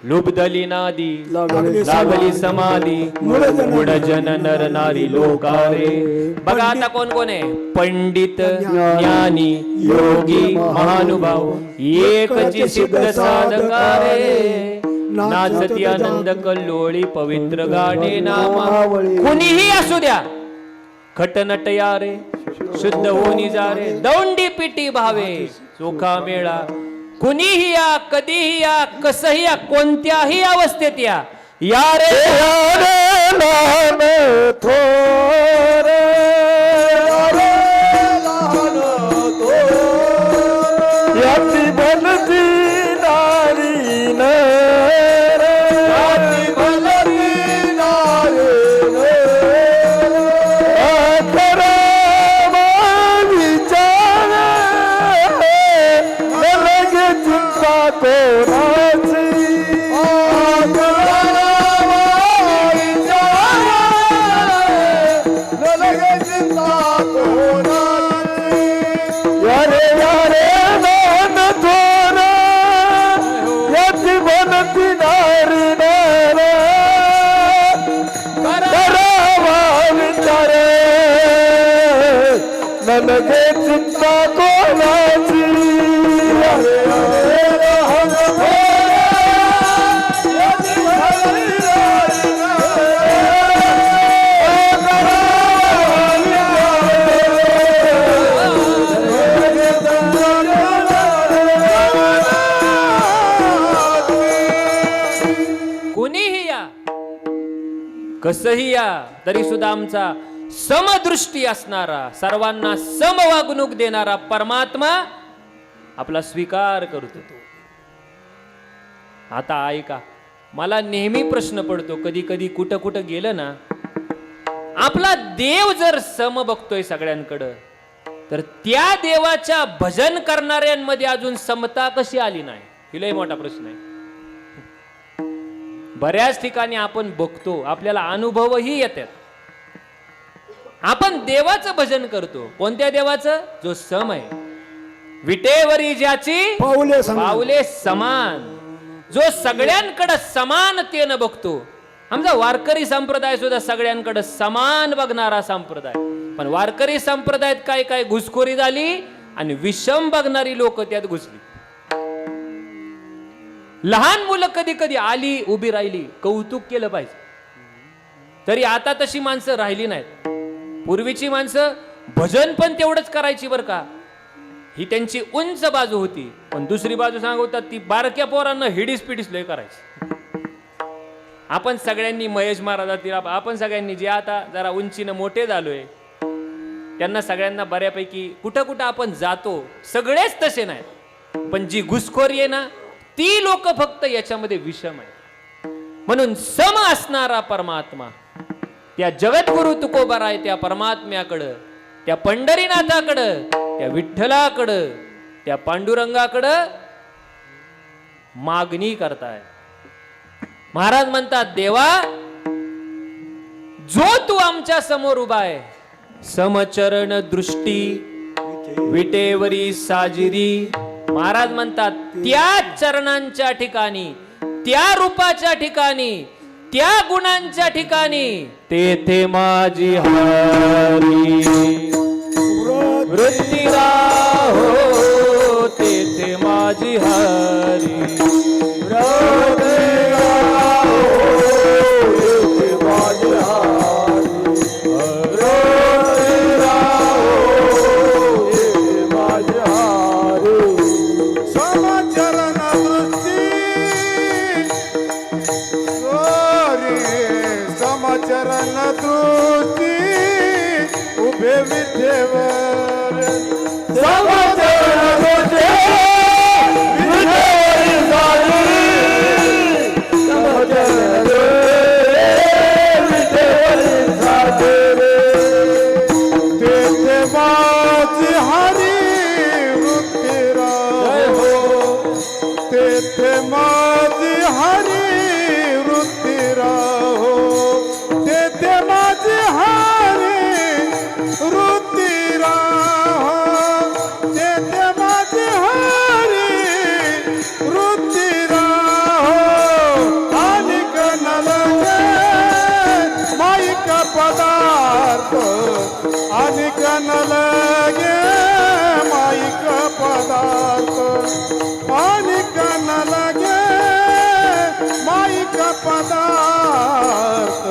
लुब्धली नादी लागली समाधी मूढ जन नर नारी लोकारे. बघा आता कोण कोण आहे? पंडित, ज्ञानी, योगी, महानुभाव, एकची सिद्ध साधकारे. नाचती आनंद कल्लोळी पवित्र गाणे नामावळी. कुणीही असू द्या, खटनट या रे, शुद्ध होनी जा रे, दौंडी पिटी भावे चोखा मेळा. कुणीही या, कधीही या, कसंही या, कोणत्याही अवस्थेत या, या रे यारे लहान थोर, यारे लहान थोर, याची बनती नारी नर, याची बनती नारी नर. अकरावा विचार लगे चिंता कोणाची. यारे यारे नान थोर, याची बनती नारी नर. करावा विचार नलगे चिंता कोणाची. यारे यारे लहान थोर, याची बनती नारी नर. कुणीही या, कसंही या, तरी सुद्धा आमचा समदृष्टी असणारा, सर्वांना सम वागणूक देणारा परमात्मा आपला स्वीकार करतो. आता ऐका, मला नेहमी प्रश्न पडतो, कधी कधी कुठं कुठं गेलं ना, आपला देव जर सम बघतोय सगळ्यांकडं, तर त्या देवाच्या भजन करणाऱ्यांमध्ये अजून समता कशी आली नाही? ही लय मोठा प्रश्न आहे. बऱ्याच ठिकाणी आपण बघतो, आपल्याला अनुभवही येतात. आपण देवाचं भजन करतो. कोणत्या देवाचं? जो सम आहे. विटेवरी ज्याची पाऊले समान, जो सगळ्यांकडे समानतेनं बघतो. आमचा वारकरी संप्रदाय सुद्धा सगळ्यांकडे समान बघणारा संप्रदाय. पण वारकरी संप्रदायात काय काय घुसखोरी झाली आणि विषम बघणारी लोक त्यात घुसली. लहान मुलं कधी कधी आली, उभी राहिली, कौतुक केलं पाहिजे. तरी आता तशी माणसं राहिली नाहीत. पूर्वीची माणसं भजन पण तेवढंच करायची बरं का. ही त्यांची उंच बाजू होती. पण दुसरी बाजू सांगतात ती बारक्या पोरांना हिडीस पिडीस लय करायची. आपण सगळ्यांनी महेश महाराजातील, आपण सगळ्यांनी जे आता जरा उंचीनं मोठे झालोय, त्यांना सगळ्यांना बऱ्यापैकी कुठं कुठं आपण जातो, सगळेच तसे नाहीत. पण जी घुसखोरी आहे ना, ती लोक फक्त याच्यामध्ये विषम आहे. म्हणून सम असणारा परमात्मा, त्या जगद्गुरु तुकोबाराय, त्या परमात्म्याकडं, त्या पंढरीनाथाकडं, त्या विठ्ठलाकडं, त्या पांडुरंगाकडं मागणी करताय. महाराज म्हणतात, देवा जो तू आमच्या समोर उभा आहे, समचरण दृष्टी विटेवरी साजिरी. महाराज म्हणतात, त्या चरणांच्या ठिकाणी, त्या रूपाच्या ठिकाणी, त्या गुणांच्या ठिकाणी तेथे माझी हारी वृत्ती राहो, तेथे माझी हारी चरण दृष्टी उभे विठेवर, समचरण दृष्टी विठेवरी साजिरी, समचरण दृष्टी विठेवरी साजिरी. तेथे माझी हरी वृत्ती राहो, तेथे माझी हरी वृत्ती राहो तेथे माझी हरी वृत्ती राहो तेथे माझी हरी वृत्ती राहो आणि कनलगे माईक पदार्थ आणि कनलगे माईक पदार्थ आणि कनलगे माईक पदार्थ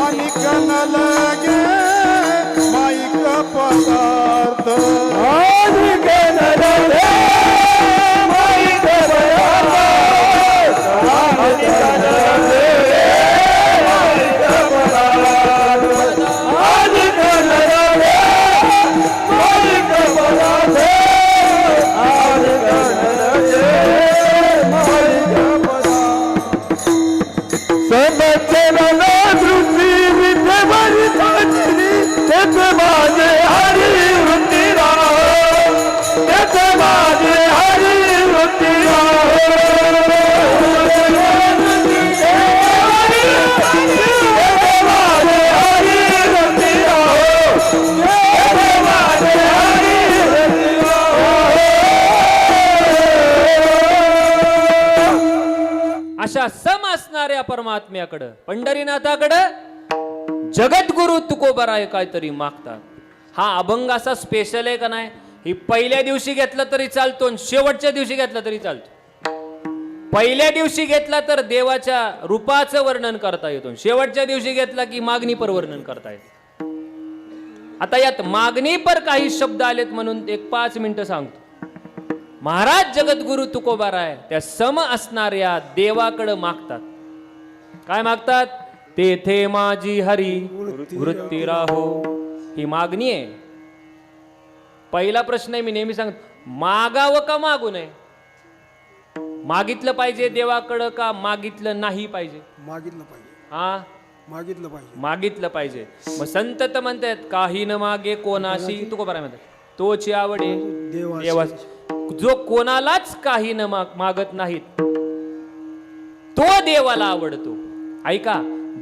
आणि कनलगे माईक पदार्थ आणि कनलगे माईक पदार्थ आणि कनलगे माईक पदार्थ आणि कनलगे माईक पदार्थ आणि कनलगे माईक पदार्थ समजते मला दृष्टी विद्येवरी साजरी तेथे माझे हरी वृत्ती राहो तेथे माझे हरी वृत्ती राहो तेथे माझे हरी वृत्ती राहो तेथे माझे हरी वृत्ती राहो. अशा सम असणाऱ्या परमात्म्याकडं पंढरीनाथाकडं जगद्गुरु तुकोबराय काहीतरी मागतात. हा अभंग असा स्पेशल आहे का नाही? ही पहिल्या दिवशी घेतला तरी चालतो आणि शेवटच्या दिवशी घेतला तरी चालतो. पहिल्या दिवशी घेतला तर देवाच्या रूपाचं वर्णन करता येतो, शेवटच्या दिवशी घेतला की मागणीपर वर्णन करता येतो. आता यात मागणीपर काही शब्द आलेत म्हणून एक 5 मिनिटं सांगतो. महाराज जगद्गुरु तुकोबाराय त्या सम असणाऱ्या देवाकडं मागतात. काय मागतात? तेथे माझी हरी वृत्ती राहो. ही मागणी आहे. पहिला प्रश्न आहे, मी नेहमी सांगतो, मागावं का मागू नये? मागितलं पाहिजे देवाकडं का मागितलं नाही पाहिजे? मागितलं पाहिजे, हा, मागितलं पाहिजे. मागितलं पाहिजे. मग संत तर म्हणतात काही न मागे कोणाशी, तुकोबाराय म्हणतात तोची आवडे देवाची. जो कोणालाच काही न मागत नाहीत तो देवाला आवडतो. ऐका,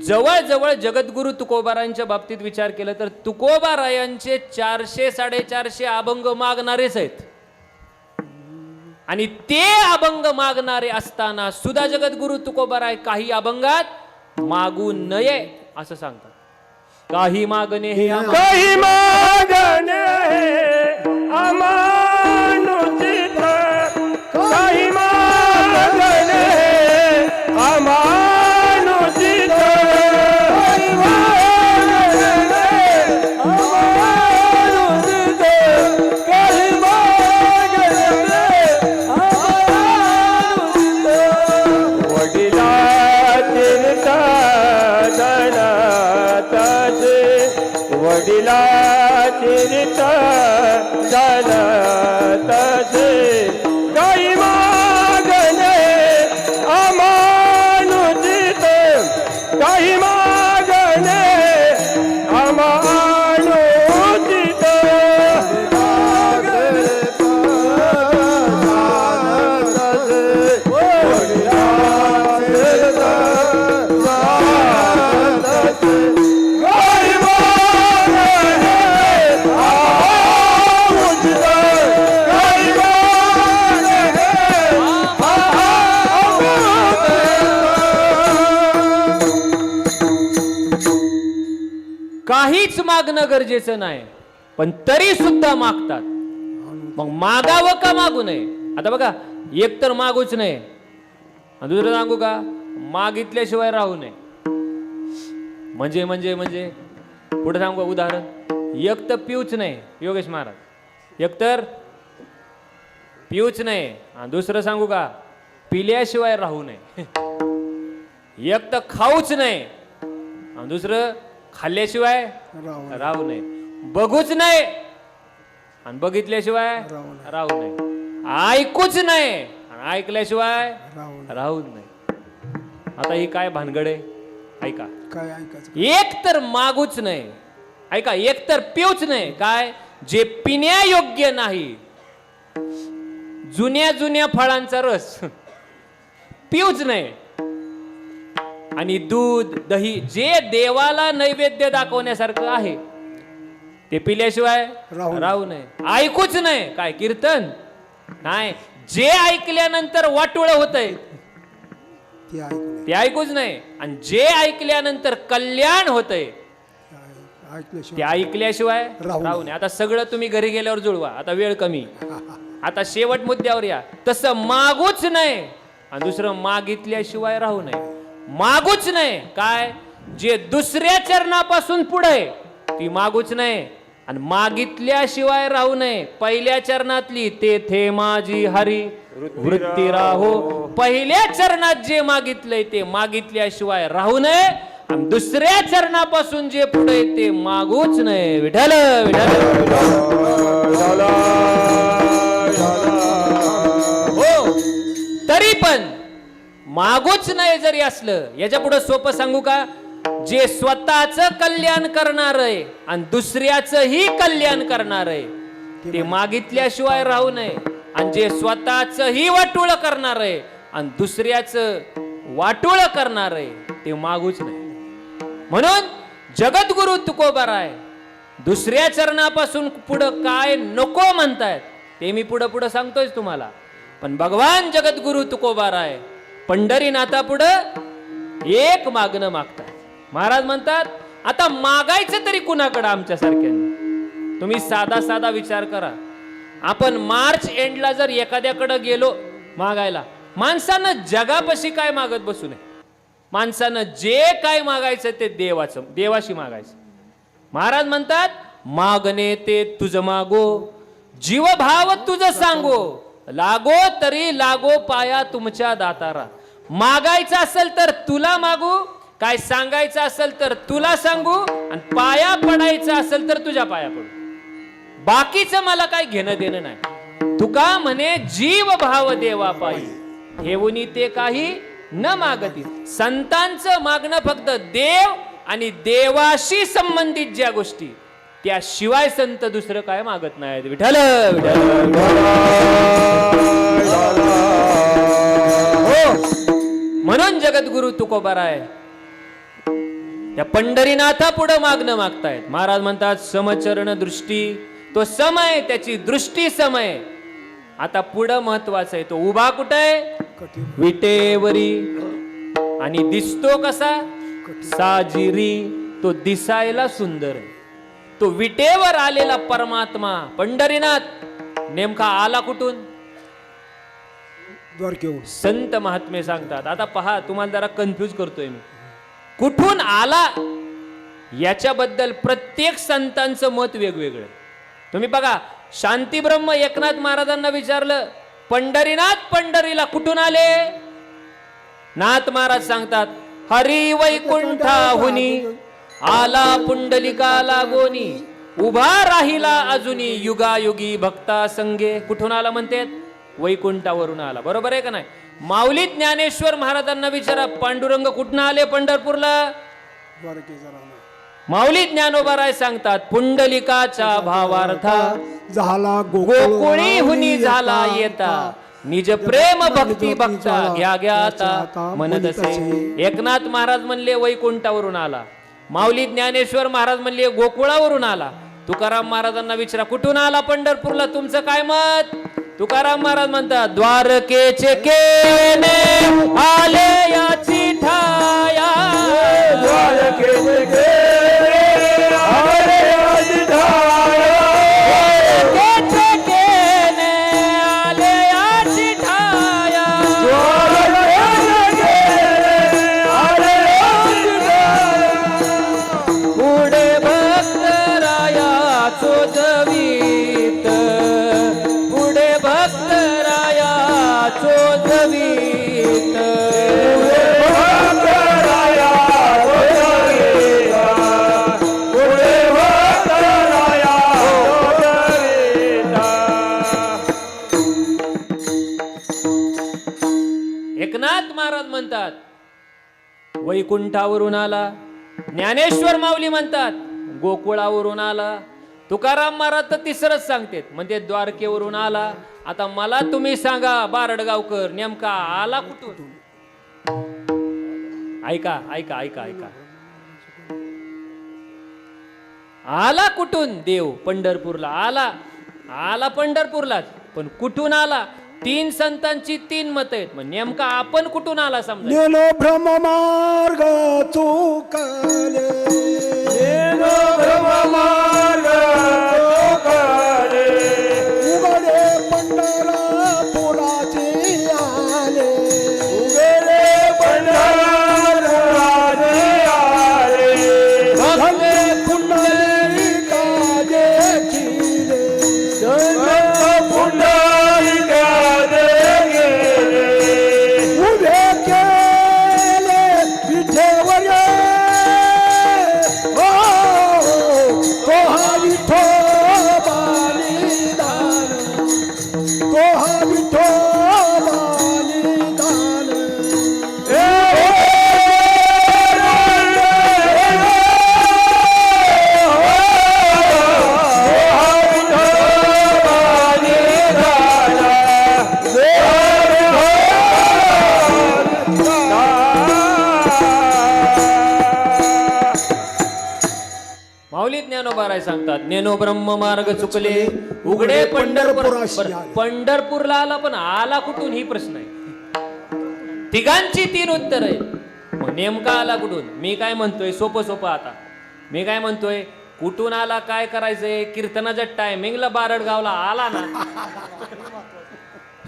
जवळजवळ जगद्गुरु तुकोबारायांच्या बाबतीत विचार केला तर तुकोबारायांचे 400-450 अभंग मागणारेच आहेत. आणि ते अभंग मागणारे असताना सुद्धा जगद्गुरु तुकोबाराय काही अभंगात मागू नये असं सांगतात. काही मागणे हे काही मागणे अमानुषित काही मागणे अमानुषित काही मागणे अमानुषित काही मागणे अमानुषित वडिला चिरता जनाताचे वडिला चिरता जनाताचे काही मागणे अमानुषित काही मागणे अमानुषित काहीच मागणं गरजेचं नाही, पण तरी सुद्धा मागतात. मग मागावं का मागू नये? आता बघा, एक तर मागूच नये आणि दुसरं सांगू का, मागितल्याशिवाय राहू नये. म्हणजे म्हणजे म्हणजे पुढे सांगू का उदाहरण? एक तर पिऊच नाही योगेश महाराज, एक तर पिऊच नाही आणि दुसरं सांगू का, पिल्याशिवाय राहू नये. एक तर खाऊच नाही आणि दुसरं खाल्ल्याशिवाय राहू नये. बघूच नाही आणि बघितल्याशिवाय राहू नये. ऐकूच नाही आणि ऐकल्याशिवाय राहू नये. आता ही काय भानगड आहे? ऐका, काय ऐकायचं? एक तर मागूच नाही, ऐका, एक तर पिऊच नाही, काय जे पिण्यायोग्य नाही, जुन्या जुन्या फळांचा रस पिऊच नाही. आणि दूध दही जे देवाला नैवेद्य दाखवण्यासारखं आहे ते पिल्याशिवाय राहू नये. ऐकूच नाही. काय कीर्तन नाही, जे ऐकल्यानंतर वाटोळं होतंय ते ऐकलं ते ऐकूच नाही. आणि जे ऐकल्यानंतर कल्याण होतंय ते ऐकल्याशिवाय ऐकल्याशिवाय राहू राहू नये. आता सगळं तुम्ही घरी गेल्यावर जुळवा. आता वेळ कमी. आता शेवट मुद्द्यावर या. तसं मागूच नाही आणि दुसरं मागितल्याशिवाय राहू नये. मागूच नाही. काय जे दुसऱ्या चरणापासून पुढे ती मागूच नाही आणि मागितल्याशिवाय राहू नये. पहिल्या चरणातली तेथे माझी हरी वृत्ती राहो. पहिल्या चरणात जे मागितलंय ते मागितल्याशिवाय राहू नये आणि दुसऱ्या चरणापासून जे पुढे ते मागूच नये. विठ्ठल विठ्ठल. हो, तरी पण मागूच नाही जरी असलं, याच्या पुढे सोपं सांगू का, जे स्वतःच कल्याण करणार आहे आणि दुसऱ्याचंही कल्याण करणार आहे ते मागितल्याशिवाय राहू नये. आणि जे स्वतःचंही वाटोळं करणार आहे आणि दुसऱ्याचं वाटोळं करणार आहे ते मागूच नाही. म्हणून जगद्गुरु तुकोबाराय दुसऱ्या चरणापासून पुढं काय नको म्हणतायत ते मी पुढं पुढं सांगतोय तुम्हाला. पण भगवान जगद्गुरु तुकोबाराय पंढरीनाथा पुढं एक मागणं मागतात. महाराज म्हणतात आता मागायचं तरी कुणाकडं आमच्यासारख्यांनी. तुम्ही साधा साधा विचार करा. आपण मार्च एंडला जर एखाद्याकडे गेलो मागायला, माणसानं जगापाशी काय मागत बसू नये. माणसानं जे काय मागायचं ते देवाशी मागायचं. महाराज म्हणतात मागणे ते तुझ मागो, जीवभाव तुझ सांगो, लागो तरी लागो पाया तुमच्या दातारा. मागायचं असेल तर तुला मागू, काय सांगायचं असेल तर तुला सांगू, आणि पाया पडायचं असेल तर तुझ्या पाया पडू. बाकीचं मला काय घेणं देणं नाही. तुका म्हणे जीव भाव देवा पायी ठेवून ते काही न मागती. संतांचं मागणं फक्त देव आणि देवाशी संबंधित ज्या गोष्टी त्याशिवाय संत दुसरं काय मागत नाहीत. विठ्ठल हो, म्हणून जगद्गुरु तुकोबाराय त्या पंढरीनाथा पुढे मागणं मागतायत. महाराज म्हणतात समचरण दृष्टी, तो समय त्याची दृष्टी समय. आता पुढं महत्वाचं आहे, तो उभा कुठे आहे विटेवरी आणि दिसतो कसा साजिरी. तो दिसायला सुंदर आहे. तो विटेवर आलेला परमात्मा पंढरीनाथ नेमका आला कुठून? द्वारकेहून. संत महात्मे सांगतात. आता पहा, तुम्हाला जरा कन्फ्यूज करतोय मी. कुठून आला याच्याबद्दल प्रत्येक संतांचं मत वेगवेगळं. तुम्ही बघा, शांती ब्रह्म एकनाथ महाराजांना विचारलं पंढरीनाथ पंढरीला कुठून आले? नाथ महाराज सांगतात हरी वैकुंठाहुनी आला पुंडलिका लागोनी, उभा राहिला अजुनी युगायुगी भक्ता संगे. कुठून आला म्हणतात? वैकुंठावरून आला. बरोबर आहे का नाही? माऊली ज्ञानेश्वर महाराजांना विचारा पांडुरंग कुठून आले पंढरपूरला? द्वारकेचा राणा. माऊली ज्ञानोबाराय सांगतात पुंडलिकाच्या भावार्था झाला गोकुळी हुनी झाला येता, निज प्रेम भक्ती भक्ता घ्या घ्या आता मन तसे. एकनाथ महाराज म्हणले वैकुंठावरून आला. माऊली ज्ञानेश्वर महाराज म्हणले गोकुळावरून आला. तुकाराम महाराजांना विचारा कुठून आला पंढरपूरला, तुमचं काय मत? तुकाराम महाराज म्हणतात द्वारकेचे केने आले याची ठाया, द्वारकेचे केने आले याची ठाया, द्वारकेचे केने आले याची ठाया, द्वारकेचे केने आले याची ठाया. पुढे भक्तराया चोजवीत, पुढे भक्तराया चोजवीत, भक्तराया चोजवीता, पुढे भक्तराया चोजवीता. एकनाथ महाराज म्हणतात वैकुंठावरून आला. ज्ञानेश्वर माऊली म्हणतात गोकुळावरून आला. तुकाराम महाराज तर तिसरंच सांगतात, म्हणजे द्वारकेवरून आला. आता मला तुम्ही सांगा बारडगावकर नेमका आला कुठून? ऐका ऐका ऐका ऐका. आला कुठून देव पंढरपूरला आला, आला पंढरपूरलाच, पण कुठून आला? 3 संतांची 3 मत आहेत. मग नेमका आपण कुठून आला समजा? नेलो भ्रम मार्ग चुकले, नेलो ब्रह्ममार्ग चुकले, उघडे पंढरपुराचे आले, उघडे पंढरपुराचे आले, धन्य पुंडलिका देखिले, संत पुंडलिका गेले, उभे केले विठेवर तो हा विठोबानी दान, तो हा विठोबानी दान. माऊली ज्ञानोबाराय सांगतात, नेनो ब्रह्म मार्ग चुकले, उघडे पंढरपूर. पंढरपूरला आला, पण आला कुठून ही प्रश्न आहे. तिघांची 3 उत्तर आहे. मग नेमका आला कुठून? मी काय म्हणतोय, सोपं सोपं आता मी काय म्हणतोय, कुठून आला, काय करायचंय, कीर्तनाच्या टायमिंगला बारडगावला आला ना,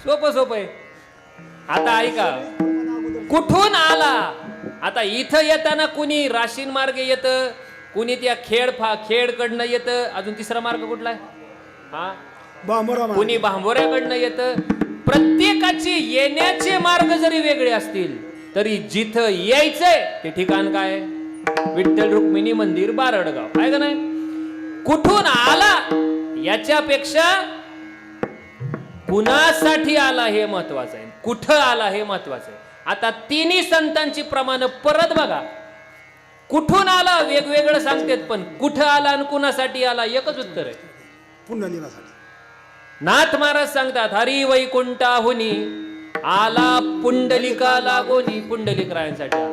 सोपं सोपं आहे. आता ऐका, कुठून आला? आता इथं येताना कुणी राशीन मार्गे येतं, कुणी त्या खेडकडनं येतं, अजून तिसरा मार्ग कुठला आहे? हा, कुणी भांबोऱ्याकडनं येतं. प्रत्येकाचे येण्याचे मार्ग जरी वेगळे असतील तरी जिथं यायचंय ते ठिकाण काय? विठ्ठल रुक्मिणी मंदिर बारडगाव आहे का नाही? कुठून आला याच्यापेक्षा कुणासाठी आला हे महत्वाचं आहे, कुठं आला हे महत्वाचं आहे. आता 3 संतांची प्रमाण परत बघा. कुठून आला वेगवेगळं सांगतात, पण कुठं आला आणि कुणासाठी आला एकच उत्तर आहे, पुंडलिकासाठी. नाथ महाराज सांगतात, हरी वैकुंठाहुनी आला पुंडलिका लागोनी, पुंडलिक रायांसाठी आला.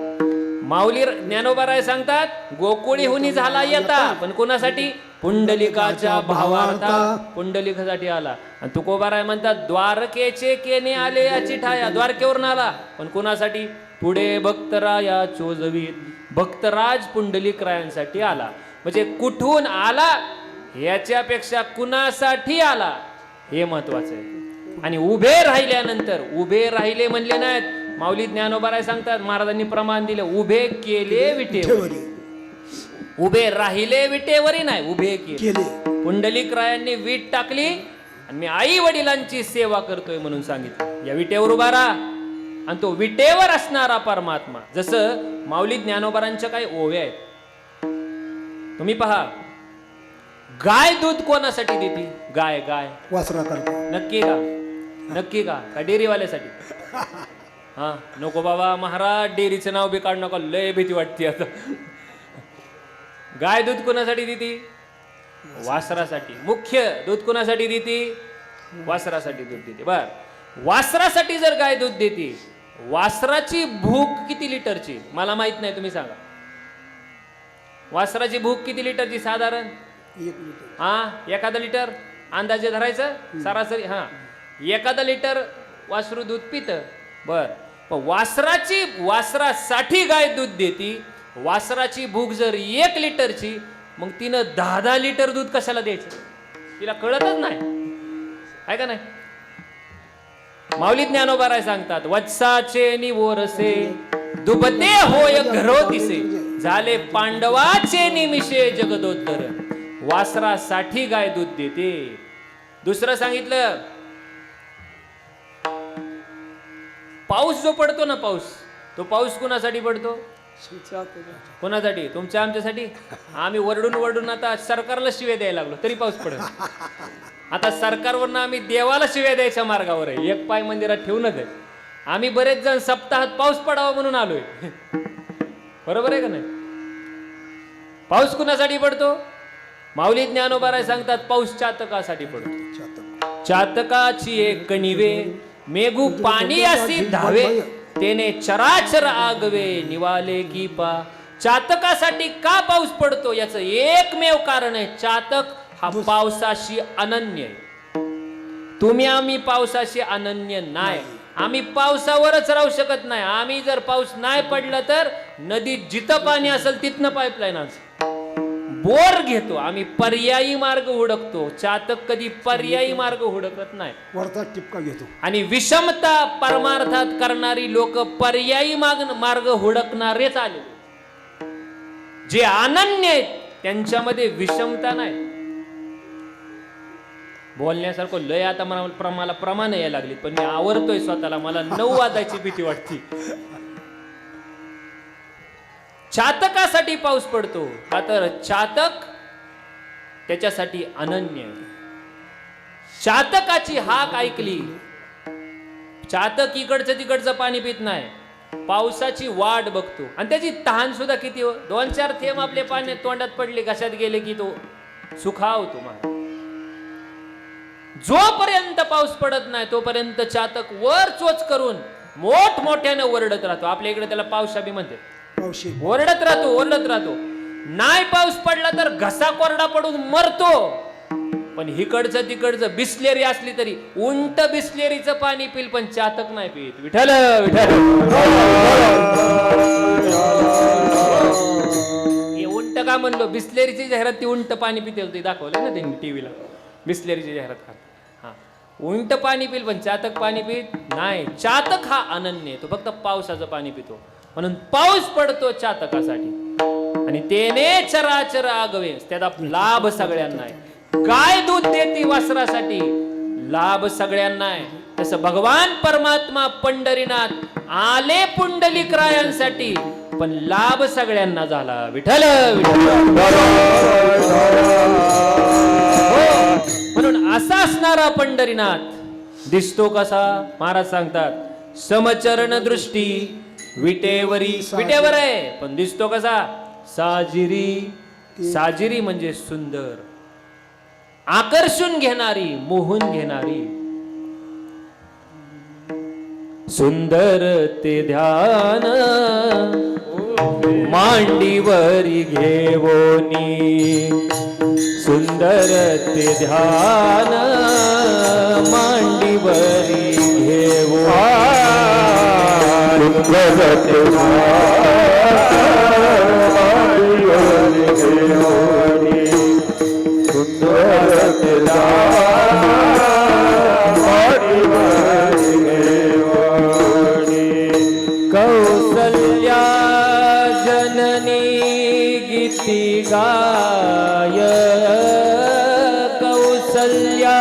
माऊली ज्ञानोबाराय सांगतात, गोकुळीहुनी झाला येता, पण कोणासाठी? पुंडलिकाच्या भावार्था, पुंडलिकासाठी आला. आणि तुकोबाराय म्हणतात, द्वारकेचे केने आले याची ठाया, द्वारकेवरून आला, पण कोणासाठी? पुढे भक्तराया चोजवीत, भक्तराज पुंडलिक रायांसाठी आला. म्हणजे कुठून आला याच्यापेक्षा कुणासाठी आला हे महत्वाचं आहे. आणि उभे राहिल्यानंतर, उभे राहिले म्हणले नाहीत, माऊली ज्ञानोबाराय सांगतात, महाराजांनी प्रमाण दिले, उभे केले विटेवरी. उभे राहिले विटेवरी नाही, उभे केले. पुंडलिक रायांनी वीट टाकली आणि मी आई वडिलांची सेवा करतोय म्हणून सांगितलं, या विटेवर उभा राहा. आणि तो विटेवर असणारा परमात्मा, जसं माऊली ज्ञानोबारांच्या काही ओव्या आहेत, तुम्ही पहा. गाय दूध कोणासाठी देते? गाय गाय वासरा करता. नक्की का? नक्की का? का डेअरीवाल्यासाठी? हा, नको बाबा महाराज, डेअरीचं नाव बी काढू नका, लय भीती वाटते आता. गाय दूध कोणासाठी देते? वासरासाठी. मुख्य दूध कोणासाठी देते? वासरासाठी दूध देते. बर, वासरासाठी जर गाय दूध देते, वासराची भूक किती लिटरची मला माहित नाही, तुम्ही सांगा. वासराची भूक किती लिटरची साधारण? 1 लिटर. हा, 1 लिटर अंदाजे धरायचं सरासरी. हा, 1 लिटर वासरू दूध पित. बर, वासरासाठी गाय दूध देती. वासराची भूक जर 1 लिटरची, मग तिनं 10 लिटर दूध कशाला द्यायचं? तिला कळतच नाही, आहे का नाही? माऊली ज्ञानोबाराय सांगतात, वत्साचे निवोरसे दुबते होय घरोतिसे, झाले पांडवाचे निमिषे जगदोत्तर. वासरासाठी गाय दूध देते. दुसरं सांगितलं, पाऊस जो पडतो ना, तो पाऊस कुणासाठी पडतो? कोणासाठी? तुमच्या आमच्यासाठी. आम्ही वरडून वरडून आता सरकारला शिव्या द्यायला लागलो तरी पाऊस पडत. आता सरकारवरनं आम्ही देवाला शिव्या द्यायच्या मार्गावर आहे, 1 पाय मंदिरात ठेवूनच आहे. आम्ही बरेच जण सप्ताहात पाऊस पडावा म्हणून आलोय. बरोबर आहे का नाही? पाऊस कुणासाठी पडतो? माऊली ज्ञानोबाराय सांगतात, पाऊस चातकासाठी पडतो. चातकाची एक कणिवे मेघू पाणी असी धावे, तेने चराचर आगवे निवाले की पा. चातकासाठी का पाऊस पडतो याचं एकमेव कारण आहे, चातक हा पावसाशी अनन्य आहे. तुम्ही आम्ही पावसाशी अनन्य नाही. आम्ही पावसावरच राहू शकत नाही. आम्ही जर पाऊस नाही पडला तर नदीत जिथं पाणी असेल तिथनं पाईपलाईन बोर घेतो. आम्ही पर्यायी मार्ग हुडकतो. चातक कधी पर्यायी मार्ग हुडकत नाही. वरचा टिपका घेतो. आणि विषमता परमार्थात करणारी लोक पर्यायी मार्ग हुडकणारेच आले. जे अनन्य आहेत त्यांच्यामध्ये विषमता नाही. बोलण्यासारखं लय आता मला प्रमाण यायला लागली, पण मी आवरतोय स्वतःला. मला 9 वाजायची भीती वाटते. चातकासाठी पाऊस पडतो का तर चातक त्याच्यासाठी अनन्य. चातकाची हाक ऐकली. चातक इकडचं तिकडचं पाणी पित नाही, पावसाची वाट बघतो. आणि त्याची तहान सुद्धा किती हो, 2-4 थेंब आपले पाणी तोंडात पडले, घशात गेले की तो सुखावतो. महाराज जोपर्यंत पाऊस पडत नाही तोपर्यंत चातक वर चोच करून मोठमोठ्याने ओरडत राहतो. आपल्या इकडे त्याला पावसाबी म्हणते. पावशी ओरडत राहतो. नाही पाऊस पडला तर घसा कोरडा पडून मरतो. पण हिकडचं तिकडचं बिस्लेरी असली तरी उंट बिस्लेरीचं पाणी पिल, पण चातक नाही पित. विठ्ठल विठ्ठल. हे उंट का म्हणलो? बिस्लेरीची जाहिरात ती उंट पाणी पिते होती, दाखवलं ना त्यांनी टीव्हीला. बिस्लेरीची जाहिरात का? हा, उंट पाणी पिल पण चातक पाणी पित नाही. चातक हा अनन्य, तो फक्त पावसाचं पाणी पितो. म्हणून पाऊस पडतो चातकासाठी. आणि तेने चराचर आगवे, त्याचा लाभ सगळ्यांना आहे. गाय दूध देती वासरासाठी, लाभ सगळ्यांना आहे. तसं भगवान परमात्मा पंढरीनाथ आले पुंडलिकरायांसाठी, पण लाभ सगळ्यांना झाला. विठ्ठल म्हणून असा असणारा पंढरीनाथ दिसतो कसा? महाराज सांगतात, समचरण दृष्टी विटेवर आहे, पण दिसतो कसा? साजिरी म्हणजे सुंदर, आकर्षून घेणारी, मोहून घेणारी. सुंदर ते ध्यान मांडीवरी घेवोनी, सुंदर ते ध्यान मांडीवरी घेवो. सुंदर ते कौसल्या जननी गीती गाय, कौसल्या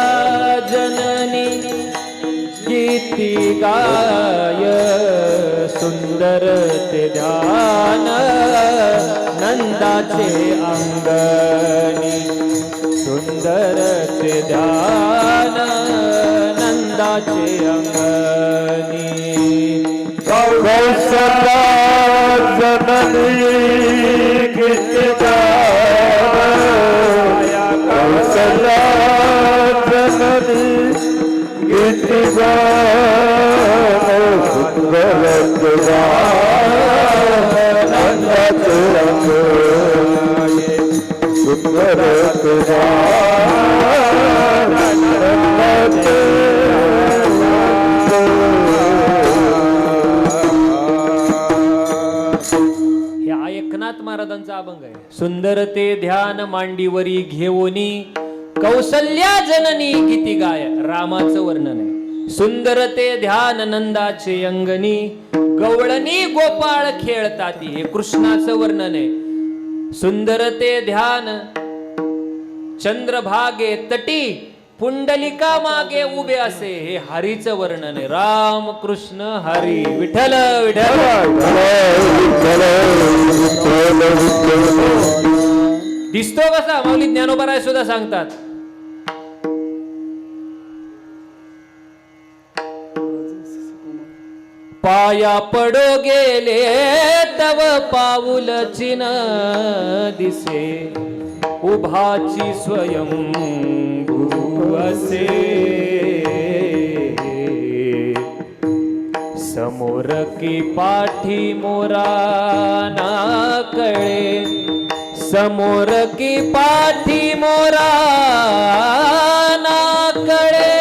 जननी गीती गाय. सुंदर ते ध्यान नंदाचे अंगणी, सुंदर ते ध्यान नंदाचे अंगणी. कौसल्या जननी गीती गाय, कौसल्या जननी गीती गाय. सुंदर ते ध्यान नंदाचे अंगणी, सुंदर ते ध्यान नंदाचे. एकनाथ महाराजांचा अभंग आहे. सुंदर ते ध्यान मांडीवरी घेवोनी, कौसल्या जननी गीती गाय. रामाचं वर्णन आहे. सुंदर ते ध्यान नंदाचे अंगणी, गवळणी गोपाळ खेळताती. हे कृष्णाचं वर्णन आहे. सुंदर ते ध्यान चंद्रभागे तटी, पुंडलिका मागे उभे असे. हे हरीचं वर्णन आहे. राम कृष्ण हरी. विठ्ठल विठ्ठल. दिसतो कसा? माऊली ज्ञानोबा सुद्धा सांगतात, पाया पडो गेले तव पाऊल चिन दिसे, उभाची स्वयं असे. समोर की पाठी मोरा ना कळे, समोर की पाठी मोरा ना कळे,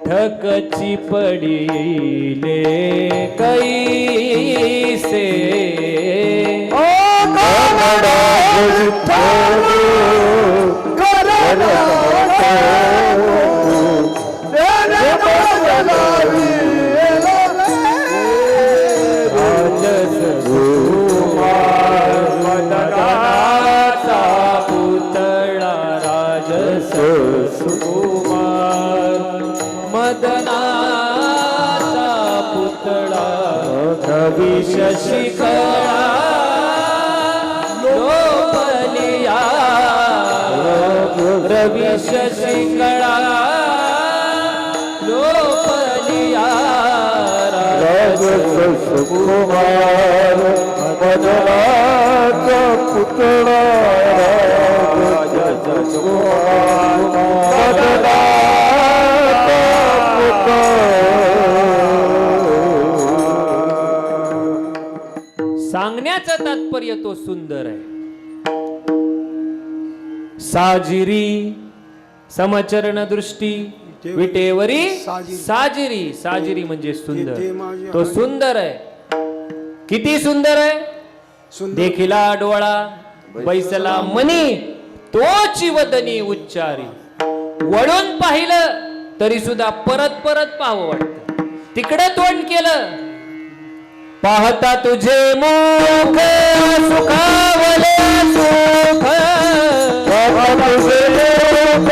ठकची पडिले कैसे, मदनाचा पुतळा राजस सुकुमार, मदनाचा पुतळा रवी शशिकळा लोपलिया, रवी शशिकळा लोपलिया, सुकुमार मदनाचा पुतळा राजाचा सुकुमार, मदनाचा पुतळा. सांगण्याचं तात्पर्य तो सुंदर आहे. साजिरी समचरण दृष्टी विटेवरी साजिरी, साजिरी म्हणजे सुंदर. तो सुंदर आहे. किती सुंदर आहे. देखिला डोळा बैसला मनी तोची वदनी उच्चारी. वळून पाहिलं तरी सुद्धा परत परत पाहावं वाटतं. तिकडे तोंड केलं पाहता तुझे मुख सुखावले सुख, पाहता तुझे मुख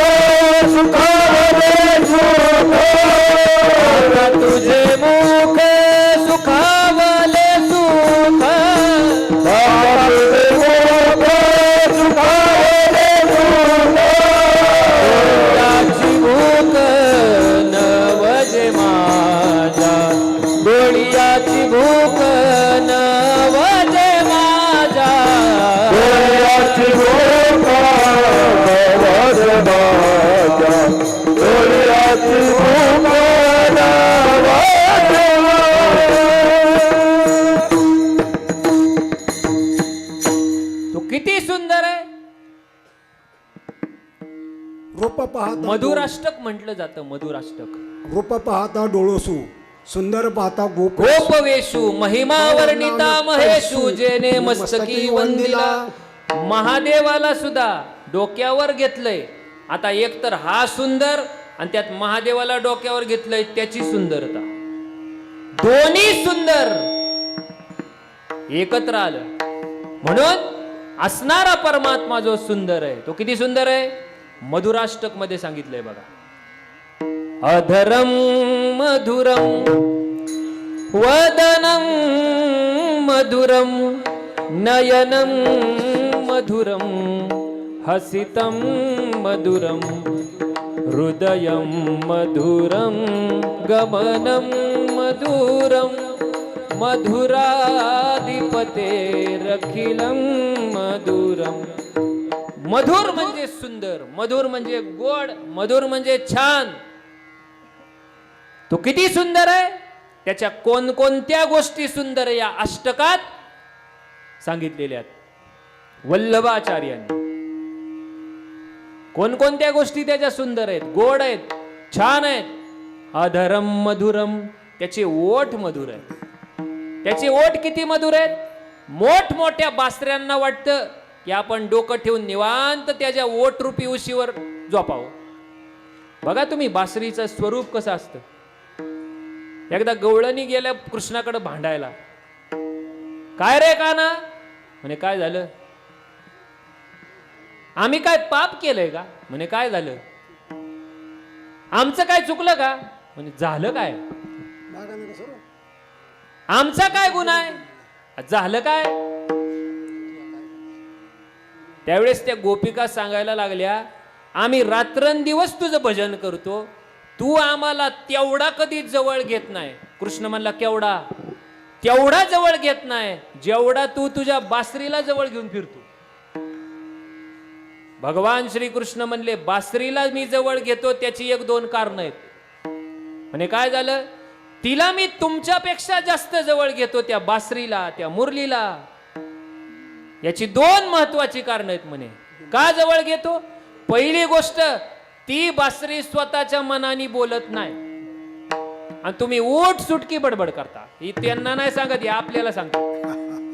सुखावले सुख, पाहता तुझे मुख सुखावले सुख, पाहता तुझे मुख सुखावले सुख. डोळ्याची भूक नवजे माझ्या, डोळ्याची भूक नवजे माझ्या, डोळ्याची भूक नवजे माझ्या, डोळ्याची भूक नवजे माझ्या. तो किती सुंदर आहे. रूप पाहता मधुराष्टक म्हटलं जातं. मधुराष्टक. रूप पाहता डोळसू, सुंदर पाहता गोप, गोपवेशू महिमा वर्णिता महेशू, जेने मस्तकी वंदिला. महादेवाला सुद्धा डोक्यावर घेतलंय. आता एक तर हा सुंदर आणि त्यात महादेवाला डोक्यावर घेतलंय त्याची सुंदरता. दोन्ही सुंदर एकत्र आलं म्हणून असणारा परमात्मा जो सुंदर आहे तो किती सुंदर आहे. मधुराष्टक मध्ये सांगितलंय बघा. अधरम मधुरम वदनं मधुरम नयनं मधुरम हसितं मधुरम हृदयं मधुरं गमनं मधुरं मधुराधिपतेरखिलं मधुरम. मधुर म्हणजे सुंदर, मधुर म्हणजे गोड, मधुर म्हणजे छान. तो किती सुंदर आहे. त्याच्या कोणकोणत्या गोष्टी सुंदर या अष्टकात सांगितलेल्या आहेत वल्लभाचार्यांनी. कोणकोणत्या गोष्टी त्याच्या सुंदर आहेत, गोड आहेत, छान आहेत. अधरम मधुरम, त्याचे ओठ मधुर आहेत. त्याचे ओठ किती मधुर आहेत. मोठमोठ्या बासऱ्यांना वाटतं की आपण डोकं ठेवून निवांत त्याच्या ओठ रूपी उशीवर झोपावं. बघा तुम्ही बासरीचं स्वरूप कसं असतं. एकदा गवळणी गेल्या कृष्णाकडे भांडायला. काय रे काना म्हणे काय झालं. आम्ही काय पाप केलंय का म्हणे काय झालं. आमचं काय चुकलं का म्हणजे झालं काय. आमचा काय गुन्हा आहे झालं काय. त्यावेळेस त्या गोपिका सांगायला लागल्या आम्ही रात्रंदिवस तुझं भजन करतो, तू आम्हाला तेवढा कधी जवळ घेत नाही. कृष्ण म्हणला केवढा. तेवढा जवळ घेत नाही जेवढा तू तुझ्या बासरीला जवळ घेऊन फिरतो. भगवान श्री कृष्ण म्हणले बासरीला मी जवळ घेतो त्याची एक दोन कारण आहेत. म्हणे काय झालं, तिला मी तुमच्यापेक्षा जास्त जवळ घेतो, त्या बासरीला, त्या मुरलीला. याची 2 महत्वाची कारण आहेत म्हणे. का जवळ घेतो? पहिली गोष्ट, ती बासरी स्वतःच्या मनाने बोलत नाही आणि तुम्ही उठ सुटकी बडबड करता. ही त्यांना नाही सांगत, हे आपल्याला सांगतात.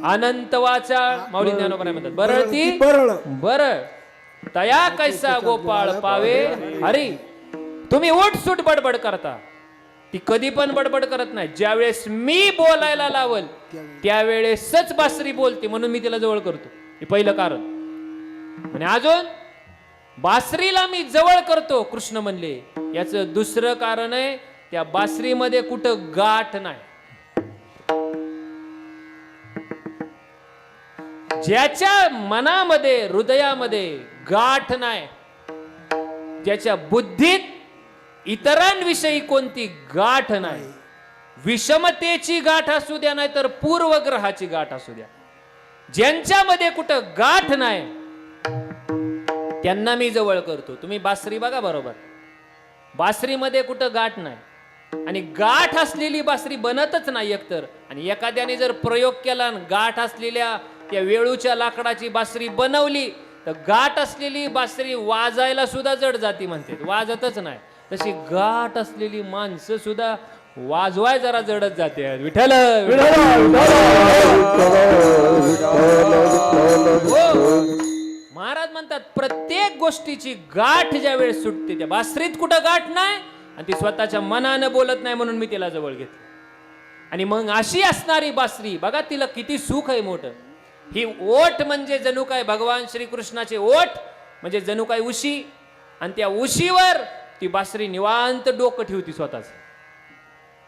अनंत वाचा माऊली ज्ञानोबा म्हणतात, बरळ ती बरळ तया कैसा गोपाळ पावे हरी. तुम्ही उठ सुट बडबड करता, ती कधी पण बडबड करत नाही. ज्यावेळेस मी बोलायला लावल त्यावेळेसच बासरी बोलते, म्हणून मी तिला जवळ करतो. हे पहिलं कारण. म्हणजे अजून बासरीला मी जवळ करतो कृष्ण म्हणले. याचं दुसरं कारण आहे, त्या बासरीमध्ये कुठं गाठ नाही. ज्याच्या मनामध्ये हृदयामध्ये गाठ नाही, ज्याच्या बुद्धीत इतरांविषयी कोणती गाठ नाही, विषमतेची गाठ असू द्या नाही तर पूर्वग्रहाची गाठ असू द्या, ज्यांच्यामध्ये कुठं गाठ नाही त्यांना मी जवळ करतो. तुम्ही बासरी बघा बरोबर, बासरीमध्ये कुठं गाठ नाही आणि गाठ असलेली बासरी बनतच नाही एकतर. आणि एखाद्याने जर प्रयोग केला आणि गाठ असलेल्या त्या वेळूच्या लाकडाची बासरी बनवली तर गाठ असलेली बासरी वाजायला सुद्धा जड जाती म्हणते, वाजतच नाही. तशी गाठ असलेली माणसं सुद्धा वाजवाय जरा जडत जाते. विठ्ठल महाराज म्हणतात, प्रत्येक गोष्टीची गाठ ज्या वेळेस सुटते, त्या बासरीत कुठं गाठ नाही आणि ती स्वतःच्या मनानं बोलत नाही, म्हणून मी तिला जवळ घेतली. आणि मग अशी असणारी बासरी बघा, तिला किती सुख आहे मोठं. ही ओठ म्हणजे जणू काय भगवान श्रीकृष्णाचे ओठ म्हणजे जणू काय उशी, आणि त्या उशीवर ती बासरी निवांत डोकं ठेवती स्वतःच.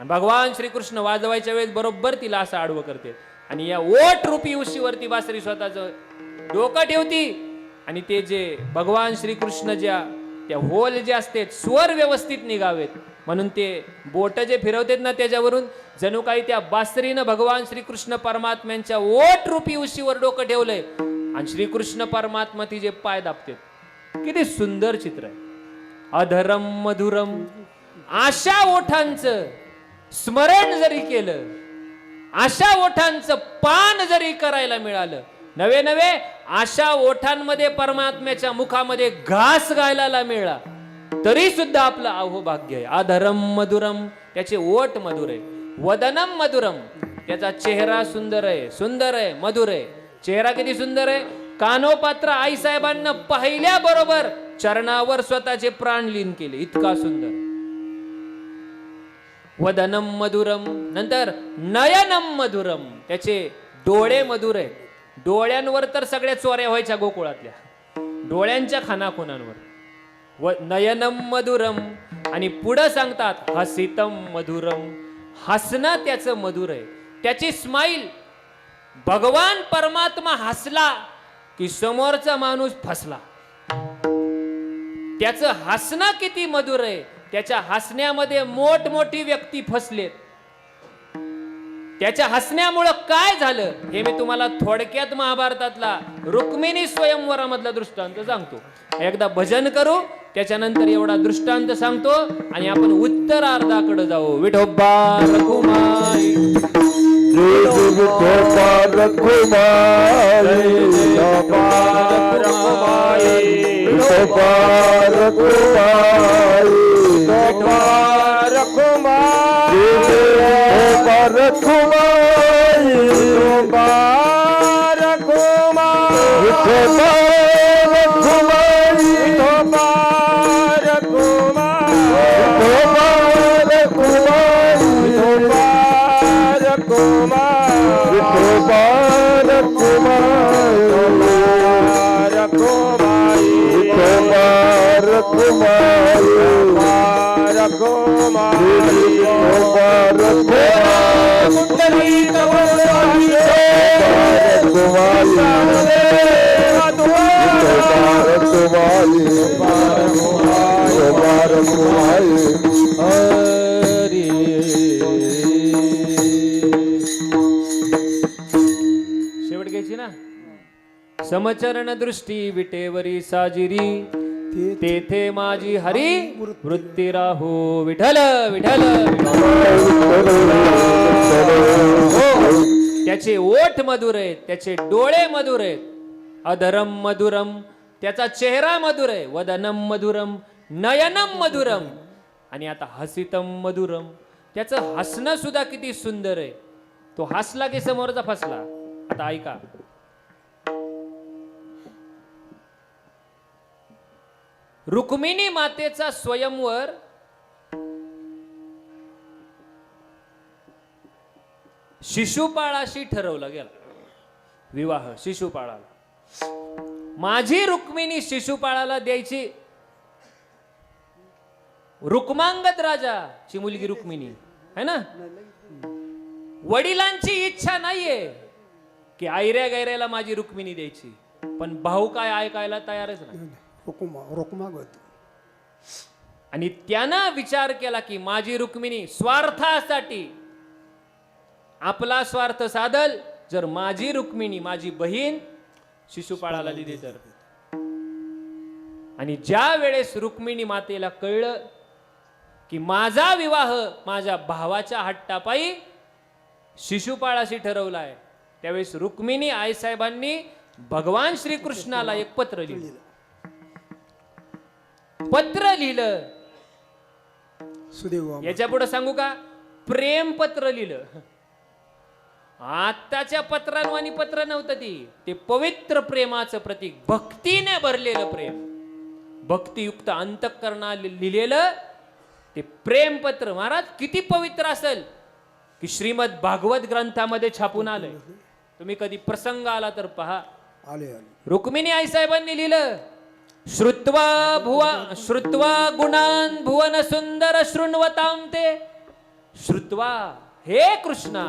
आणि भगवान श्रीकृष्ण वाजवायच्या वेळेस बरोबर तिला असं आडवं करते आणि या ओठ रूपी उशीवरती बासरी स्वतःच डोकं ठेवती. आणि ते जे भगवान श्रीकृष्ण ज्या त्या होल जे असते स्वर व्यवस्थित निघावेत म्हणून ते बोट जे फिरवतात ना, त्याच्यावरून जणू काही त्या बासरीनं भगवान श्रीकृष्ण परमात्म्यांच्या ओठ रूपी उशीवर डोकं ठेवलंय आणि श्रीकृष्ण परमात्मा ती जे पाय दाबतात. किती सुंदर चित्र आहे. अधरम मधुरम, अशा ओठांचं स्मरण जरी केलं, अशा ओठांचं पान जरी करायला मिळालं, नवे नवे अशा ओठांमध्ये परमात्म्याच्या मुखामध्ये घास गायला मिळाला तरी सुद्धा आपलं अहोभाग्य आहे. अधरम मधुरम, त्याचे ओठ मधुर आहे. वदनम मधुरम, त्याचा चेहरा सुंदर आहे, सुंदर आहे, मधुर आहे. चेहरा किती सुंदर आहे. कानोपात्र आईसाहेबांना पाहिल्या बरोबर चरणावर स्वतःचे प्राण लीन केले, इतका सुंदर. वदनम मधुरम. नंतर नयनम मधुरम, त्याचे डोळे मधुर आहेत. डोळ्यांवर तर सगळ्या चोऱ्या व्हायच्या गोकुळातल्या, डोळ्यांच्या खानाखुनांवर. नयनम मधुरम. आणि पुढं सांगतात हसितम मधुरम, हसणं त्याचं मधुर आहे. त्याची स्माईल, भगवान परमात्मा हसला की समोरचा माणूस फसला. त्याचं हसणं किती मधुर आहे. त्याच्या हसण्यामध्ये मोठमोठी व्यक्ती फसलेत. त्याच्या हसण्यामुळं काय झालं हे मी तुम्हाला थोडक्यात महाभारतातला रुक्मिणी स्वयंवरामधला दृष्टांत सांगतो. एकदा भजन करू, त्याच्यानंतर एवढा दृष्टांत सांगतो आणि आपण उत्तरार्धाकडे जाऊ. विठोबा रखुमाई, विठोबा रखुमाई, विठोबा रखुमाई, विठोबा रखुमाई, विठोबा रखुमाई, विठोबा रखुमाई, विठोबा रखुमाई, विठोबा रखुमाई, विठोबा रखुमाई, विठोबा रखुमाई, विठोबा रखुमाई, विठोबा रखुमाई, विठोबा रखुमाई, विठोबा रखुमाई, कुंडली कवचाई, विठोबा रखुमाई, विठोबा रखुमाई. शेवट घ्यायची ना. समचरण दृष्टी विटेवरी साजिरी, तेथे माझी हरी वृत्ती राहो विठ्ठल विठ्ठल हो, त्याचे ओठ मधुर आहेत, त्याचे डोळे मधुर आहेत, अधरम मधुरम, त्याचा चेहरा मधुर आहे, वदनम मधुरम नयनम मधुरम, आणि आता हसितम मधुरम, त्याचं हसणं सुद्धा किती सुंदर आहे. तो हसला की समोरचा फसला. आता ऐका, रुक्मिणी मातेचा स्वयंवर शिशुपाळाशी ठरवला गेला. विवाह शिशुपाळाला. माझी रुक्मिणी शिशुपाळाला द्यायची. रुक्मांगद राजाची मुलगी रुक्मिणी है ना. वडिलांची इच्छा नाहीये की आयऱ्या गैऱ्याला माझी रुक्मिणी द्यायची, पण भाऊ काय ऐकायला तयारच नाही. रुक्मागत. आणि त्यानं विचार केला की माझी रुक्मिणी स्वार्थासाठी आपला स्वार्थ साधल जर माझी रुक्मिणी माझी बहीण शिशुपाळाला दिली तर. आणि ज्या वेळेस रुक्मिणी मातेला कळलं की माझा विवाह माझ्या भावाच्या हट्टापायी शिशुपाळाशी ठरवलाय, त्यावेळेस रुक्मिणी आईसाहेबांनी भगवान श्रीकृष्णाला एक पत्र लिहिलं. पत्र लिहिलं. सुदैव याच्या पुढे सांगू का, प्रेम पत्र लिहिलं. आताच्या पत्रांवानी पत्र नव्हतं ते पवित्र प्रेमाचं प्रतीक, भक्तीने भरलेलं प्रेम, भक्तियुक्त अंतःकरणा लिहिलेलं ते प्रेम पत्र. महाराज किती पवित्र असेल की श्रीमद भागवत ग्रंथामध्ये छापून आलंय. तुम्ही कधी प्रसंग आला तर पहा. आले. रुक्मिणी आईसाहेबांनी लिहिलं, श्रुत्वा गुणान भुवन सुंदर शृण्वताम ते. श्रुत्वा, हे कृष्णा,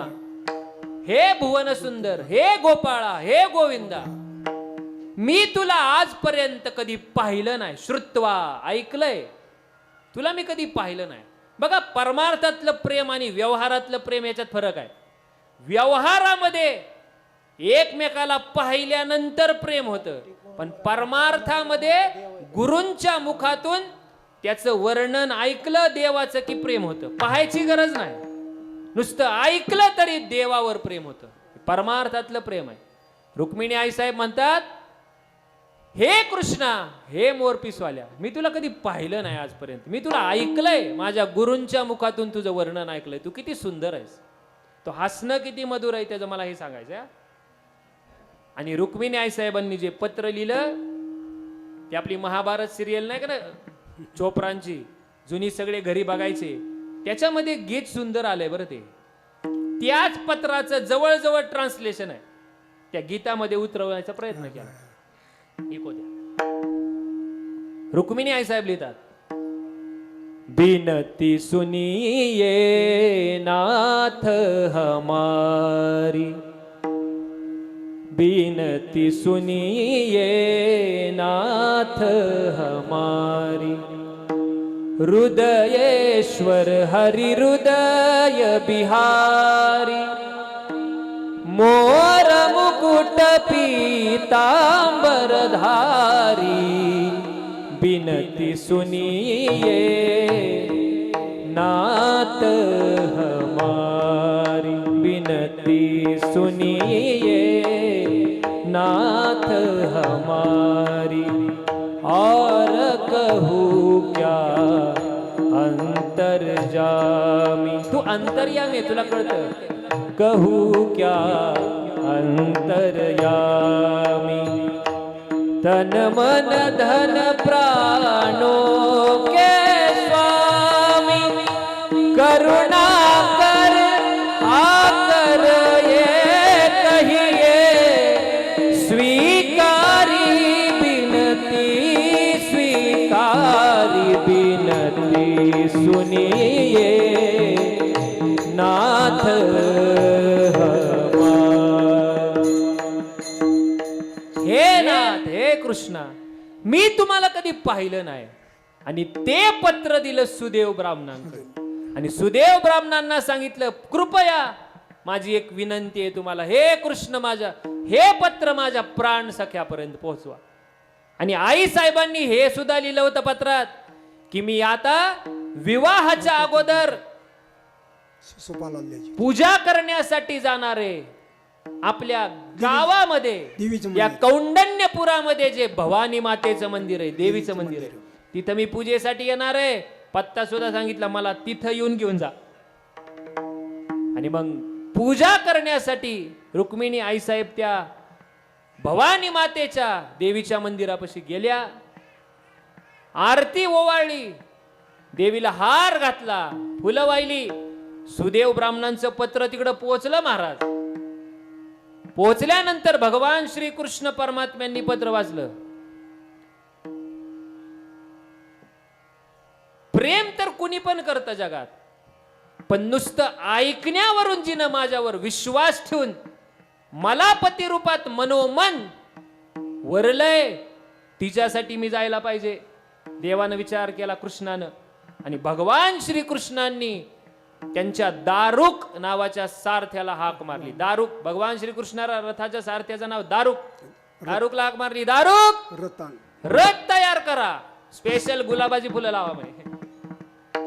हे भुवन सुंदर, हे गोपाळा, हे गोविंदा, मी तुला आजपर्यंत कधी पाहिलं नाही. श्रुत्वा, ऐकलंय, तुला मी कधी पाहिलं नाही. बघा, परमार्थातलं प्रेम आणि व्यवहारातलं प्रेम याच्यात फरक आहे. व्यवहारामध्ये एकमेकाला पाहिल्यानंतर प्रेम होतं, पण परमार्थामध्ये गुरूंच्या मुखातून त्याचं वर्णन ऐकलं देवाचं की प्रेम होतं. पाहायची गरज नाही, नुसतं ऐकलं तरी देवावर प्रेम होतं. परमार्थातलं प्रेम आहे. रुक्मिणी आईसाहेब म्हणतात, हे कृष्णा, हे मोरपिसवाल्या, मी तुला कधी पाहिलं नाही आजपर्यंत, मी तुला ऐकलंय, माझ्या गुरूंच्या मुखातून तुझं वर्णन ऐकलंय, तू किती सुंदर आहेस. तो हसणं किती मधुर आहे त्याचं मला हे सांगायचं. आणि रुक्मिणी आईसाहेबांनी जे पत्र लिहिलं ते आपली महाभारत सिरियल नाही का ना, चोपरांची जुनी, सगळे घरी बघायचे, त्याच्यामध्ये गीत सुंदर आलंय बरं. ते त्याच पत्राचं जवळजवळ ट्रान्सलेशन आहे, त्या गीतामध्ये उतरवण्याचा प्रयत्न केला. रुक्मिणी आईसाहेब लिहितात, बिनती सुनिये नाथ हमारी, बिनती सुनिये नाथ हमारी, हृदयेश्वर हरि हृदय बिहारी, मोर मुकुट पीतांबरधारी, बिनती सुनिए नाथ हमारी, बिनती सुनिए नाथ हमारी, और कहूँ क्या अंतर्जामी. तू अंतर्यामी, तुला कळतं, कहूँ क्या अंतर्यामी, तन मन धन प्राणों के स्वामी, करुणा कर आकर ये कहिए, स्वीकारी बिनती, स्वीकारी बिनती सुनिए नाथ हे नाथ, हे कृष्णा, मी तुम्हाला कधी पाहिलं नाही. आणि ते पत्र दिलं सुदेव ब्राह्मणांकडे. आणि सुदेव ब्राह्मणांना सांगितलं, कृपया माझी एक विनंती आहे तुम्हाला, हे कृष्ण, माझ्या हे पत्र माझ्या प्राण सख्यापर्यंत पोहोचवा. आणि आई साहेबांनी हे सुद्धा लिहिलं होतं पत्रात की मी आता विवाहाच्या अगोदर शिशुपालांची पूजा करण्यासाठी जाणार आहे. आपल्या गावामध्ये देवीचं या मंदिर. कौंडण्यपुरामध्ये जे भवानी मातेचं मंदिर आहे, देवीचं मंदिर आहे, तिथं मी पूजेसाठी येणार आहे. पत्ता सुद्धा सांगितला मला, तिथं येऊन घेऊन जा. आणि मग पूजा करण्यासाठी रुक्मिणी आईसाहेब त्या भवानी मातेच्या देवीच्या मंदिरापाशी गेल्या. आरती ओवाळली, देवीला हार घातला, फुलं वाहिली. सुदेव ब्राह्मणांचं पत्र तिकडं पोहोचलं महाराज. पोहोचल्यानंतर भगवान श्रीकृष्ण परमात्म्यांनी पत्र वाचलं. प्रेम तर कुणी पण करतं जगात, पण नुसतं ऐकण्यावरून जिनं माझ्यावर विश्वास ठेवून मला पती रूपात मनोमन वरलय, तिच्यासाठी मी जायला पाहिजे. देवानं विचार केला कृष्णानं, आणि भगवान श्रीकृष्णांनी त्यांच्या दारुक नावाच्या सारथ्याला हाक मारली. दारुक, भगवान श्रीकृष्णाला रथाच्या सारथ्याचं नाव दारुक. दारुकला हाक मारली, दारुक रतान रथ तयार करा, स्पेशल गुलाबाची फुलं लावा म्हणे.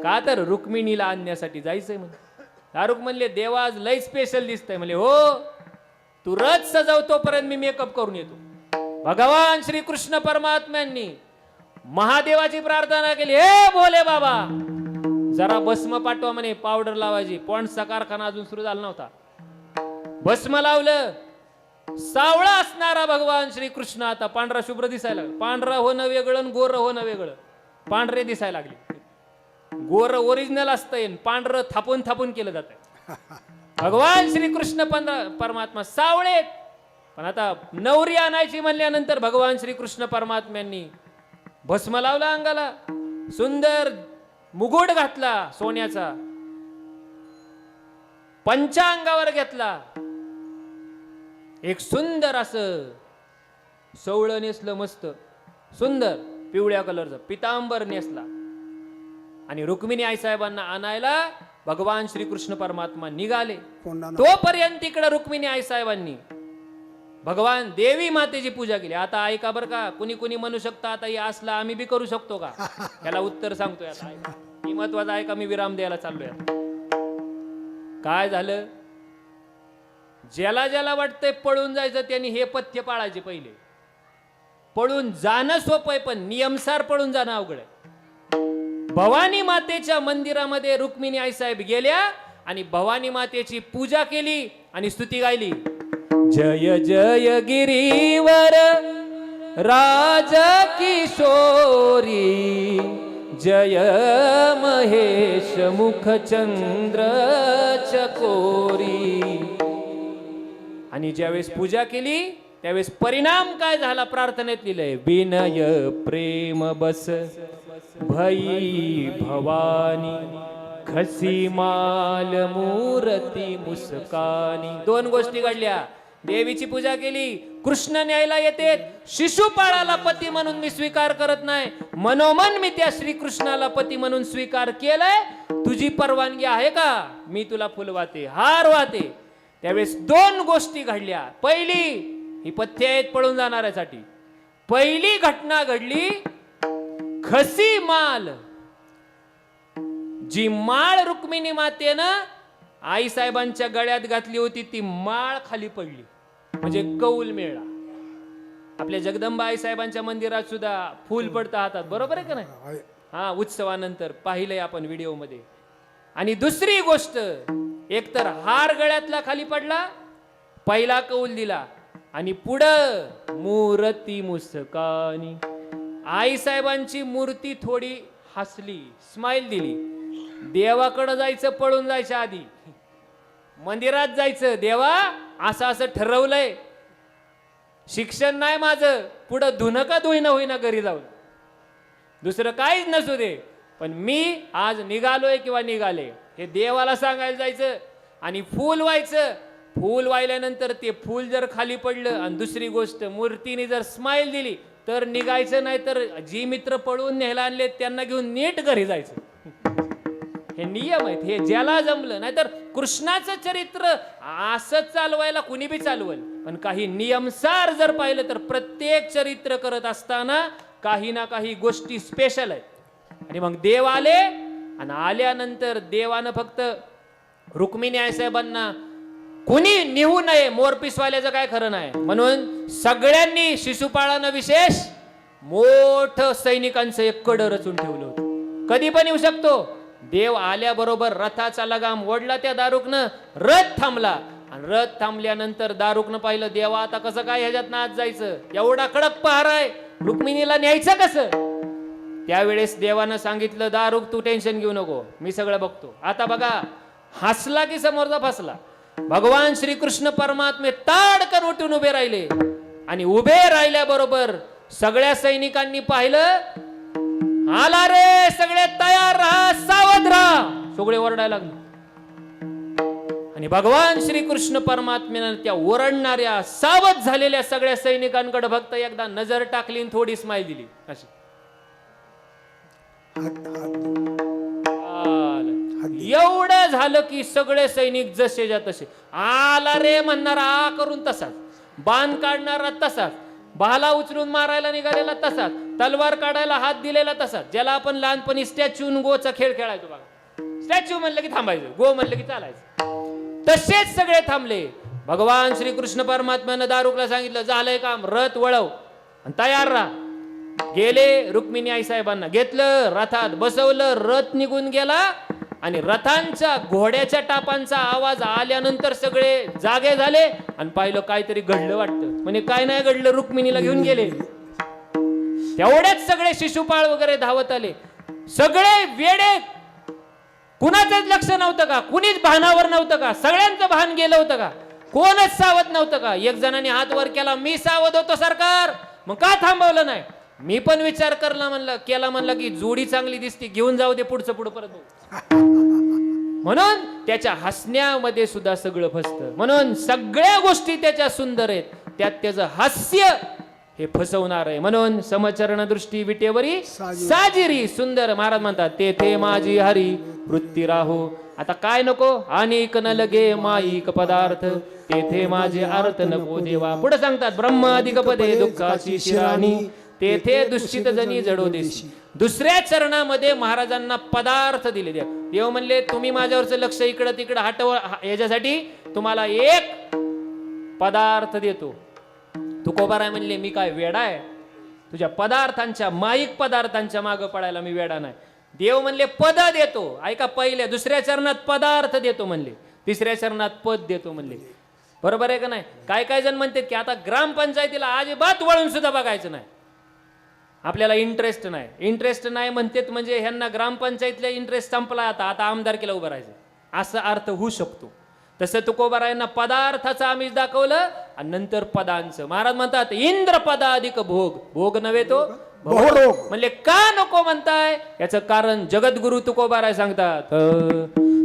का तर रुक्मिणीला आणण्यासाठी जायचंय म्हणे. दारुक म्हणले देवा आज लय स्पेशल दिसतंय. म्हणले हो, तू रथ सजवतोपर्यंत मी मेकअप करून येतो. भगवान श्रीकृष्ण परमात्म्यांनी महादेवाची प्रार्थना केली, हे भोले बाबा जरा भस्म पाठवा म्हणे, पावडर लावायची. पॉन्ड्सचा कारखाना अजून सुरू झाला नव्हता. भस्म लावलं. सावळा असणारा भगवान श्रीकृष्ण आता पांढरा शुभ्र दिसायला लागला. पांढरा होणं वेगळं आणि गोरं होणं वेगळं. पांढरे दिसायला लागले. गोर ओरिजिनल असतंय, पांढरं थापून थापून केलं जात. भगवान श्रीकृष्ण परमात्मा सावळेत. पण आता नवरी आणायची म्हणल्यानंतर भगवान श्रीकृष्ण परमात्म्यांनी भस्म लावला अंगाला, सुंदर मुकुट घातला सोन्याचा, पंचांगावर घेतला, एक सुंदर असं सवळं नेसलं, मस्त सुंदर पिवळ्या कलरचं पितांबर नेसला. आणि रुक्मिणी आईसाहेबांना आणायला भगवान श्रीकृष्ण परमात्मा निघाले. तोपर्यंत तिकडे रुक्मिणी आईसाहेबांनी भगवान देवी मातेची पूजा केली. आता ऐका बरं का, कुणी कुणी म्हणू शकता आता हे असला आम्ही बी करू शकतो का, याला उत्तर सांगतोय. आता ऐका, ही महत्वाचं ऐका, मी विराम द्यायला चाललोय. काय झालं, ज्याला ज्याला वाटतंय पळून जायचं त्यांनी हे पथ्य पाळायचे. पहिले पळून जाणं सोपं आहे, पण नियमसार पळून जाणं अवघड आहे. भवानी मातेच्या मंदिरामध्ये रुक्मिणी आईसाहेब गेल्या आणि भवानी मातेची पूजा केली आणि स्तुती गायली. जय जय गिरीवर राज किशोरी, जय महेश मुख चंद्र चकोरी. आणि ज्यावेळेस पूजा केली त्यावेळेस परिणाम काय झाला प्रार्थनेत लिहिलंय, विनय प्रेम बस भई भवानी, खसी माल मूर्ती मुस्कानी. दोन गोष्टी घडल्या. देवीची पूजा केली, कृष्ण न्यायला येते, शिशुपाळाला पती म्हणून मी स्वीकार करत नाही, मनोमन मी त्या श्रीकृष्णाला पती म्हणून स्वीकार केलंय. तुझी परवानगी आहे का, मी तुला फुल वाहते, हार वाहते. त्यावेळेस दोन गोष्टी घडल्या. पहिली, ही पथ्य आहेत पळून जाणाऱ्यासाठी. पहिली घटना घडली, खसी माल, जी माळ रुक्मिणी मातेनं आई साहेबांच्या गळ्यात घातली होती ती माळ खाली पडली, म्हणजे कौल मिळाला. आपल्या जगदंबा आई साहेबांच्या मंदिरात सुद्धा फूल पडतं हातात, बरोबर आहे का नाही? हा, उत्सवानंतर पाहिलंय आपण व्हिडिओ मध्ये. आणि दुसरी गोष्ट, एकतर हार गळ्यातला खाली पडला, पहिला कौल दिला, आणि पुढं मूर्ती मुस्कानी. आई साहेबांची मूर्ती थोडी हसली, स्माइल दिली. देवाकडे जायचं पळून जायच्या आधी मंदिरात जायचं, देवा असं असं ठरवलंय, शिक्षण नाही माझं, पुढं धुणं का धुईना होईना घरी जाऊन, दुसरं काहीच नसू दे, पण मी आज निघालोय किंवा निघाले हे देवाला सांगायला जायचं. आणि फूल व्हायचं. फूल वाहिल्यानंतर ते फूल जर खाली पडलं आणि दुसरी गोष्ट मूर्तीने जर स्माइल दिली तर निघायचं, नाही तर जी मित्र पळून न्यायला आणले त्यांना घेऊन नीट घरी जायचं. हे नियम आहेत, हे ज्याला जमलं. नाहीतर कृष्णाचं चरित्र असंच चालवायला कुणी बी चालवल, पण काही नियमसार जर पाहिलं तर प्रत्येक चरित्र करत असताना काही ना काही गोष्टी स्पेशल आहेत. आणि मग देव आले, आणि आल्यानंतर देवानं फक्त रुक्मिणी आईसाहेबांना कुणी निहू नये, मोरपिसवाल्याचं काय खरं नाही, म्हणून सगळ्यांनी शिशुपाळानं विशेष मोठं सैनिकांचं एक कड रचून ठेवलं होतं. कधी पण येऊ शकतो. देव आल्याबरोबर रथाचा लगाम ओढला त्या दारुकनं, रथ थांबला, आणि रथ थांबल्यानंतर दारुकनं पाहिलं, देवा आता कसं काय ह्याच्यात आज जायचं, एवढा कडक पहार आहे, रुक्मिणीला न्यायचं कसं. त्यावेळेस देवानं सांगितलं, दारुक तू टेन्शन घेऊ नको, मी सगळं बघतो. आता बघा, हसला की समोरचा फसला. भगवान श्रीकृष्ण परमात्मे ताडकन उठून उभे राहिले, आणि उभे राहिल्याबरोबर सगळ्या सैनिकांनी पाहिलं, आला रे, सगळे तयार राहा, सावध राहा, सगळे ओरडायला लागले. आणि भगवान श्रीकृष्ण परमात्म्यानं त्या ओरडणाऱ्या सावध झालेल्या सगळ्या सैनिकांकडे फक्त एकदा नजर टाकली, थोडी स्माईल दिली अशी. एवढं झालं की सगळे सैनिक जसेच्या तसे. आला रे म्हणणारा आ करून तसाच, बाण काढणारा तसाच, भाला उचलून मारायला निघालेला तसाच, तलवार काढायला हात दिलेला तसाच. ज्याला आपण लहानपणी स्टॅच्यू गोचा खेळ खेळायचो बघा, स्टॅच्यू म्हणलं की थांबायचं, गो म्हणलं की चालायचं, तसेच सगळे थांबले. भगवान श्रीकृष्ण परमात्म्यानं दारुकला सांगितलं, झालंय काम, रथ वळव आणि तयार राहा. गेले, रुक्मिणी आईसाहेबांना घेतलं, रथात बसवलं, रथ निघून गेला. आणि रथांच्या घोड्याच्या टापांचा आवाज आल्यानंतर सगळे जागे झाले, आणि पाहिलं काहीतरी घडलं वाटतं. म्हणजे काय नाही घडलं, रुक्मिणीला घेऊन गेले. तेवढ्याच सगळे शिशुपाळ वगैरे धावत आले, सगळे वेडे. कुणाचंच लक्ष नव्हतं का, कुणीच भानावर नव्हतं का, सगळ्यांचं भान गेलं होतं का, कोणच सावध नव्हतं का. एक जणांनी हात वर केला, मी सावध होतो सरकार, मग का थांबवलं नाही. मी पण विचार केला म्हणलं की जोडी चांगली दिसती, घेऊन जाऊ दे, पुढचं पुढं परत बघू. म्हणून त्याच्या हसण्यामध्ये सुद्धा सगळं फसतं. म्हणून सगळ्या गोष्टी त्याच्या सुंदर आहेत, त्यात त्याचं हास्य हे फसवणार आहे. म्हणून समचरण दृष्टी विटेवरी साजिरी सुंदर. महाराज म्हणतात, तेथे माझी हरी वृत्ती राहो. आता काय नको, अनेक न लगे माईक पदार्थ, तेथे माझे अर्थ नको देवा. पुढे सांगतात, ब्रह्म अधिक पदे दुःखाची शिराणी, तेथे दुष्टित जनी जडो देशी. दुसऱ्या चरणामध्ये महाराजांना पदार्थ दिले. देव म्हणले, तुम्ही माझ्यावरचं लक्ष इकडं तिकडं हटव, याच्यासाठी तुम्हाला एक पदार्थ देतो. तुकोबाराय म्हणले, मी काय वेडा आहे, तुझ्या पदार्थांच्या माईक पदार्थांच्या मागं पडायला मी वेडा नाही. देव म्हणले, पद देतो. ऐका, पहिल्या दुसऱ्या चरणात पदार्थ देतो म्हणले, तिसऱ्या चरणात पद देतो म्हणले. बरोबर आहे का नाही. काय काय जण म्हणतात की आता ग्रामपंचायतीला अजिबात वळून सुद्धा बघायचं नाही, आपल्याला इंटरेस्ट नाही म्हणतात. म्हणजे ह्यांना ग्रामपंचायतला इंटरेस्ट संपला, आता आमदारकीला उभं राहायचं, असा अर्थ होऊ शकतो. तसं तुकोबारायांना पदार्थाचं आमिष दाखवलं, आणि नंतर पदांचं. महाराज म्हणतात, इंद्र पदाधिक भोग, भोग नव्हे तो भोग. म्हणले का नको म्हणताय, याचं कारण जगद्गुरु तुकोबाराय सांगतात,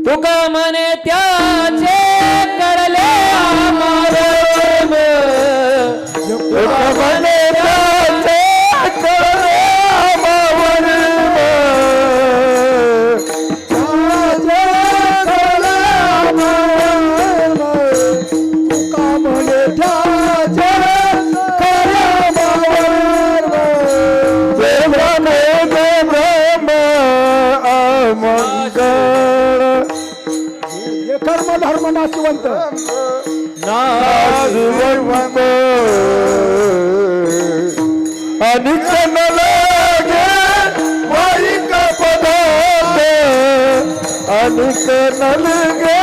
तुका म्हणे त्याचे करले आमारण, तुका म्हणे त्याचे करले आमारण, तुका म्हणे त्याचे करले आमारण, जय ब्रह्म अमंगळ. कर्म धर्म नाशवंत नाशवंत अनिक न लागे माईक पदार्थ, अनिक न लागे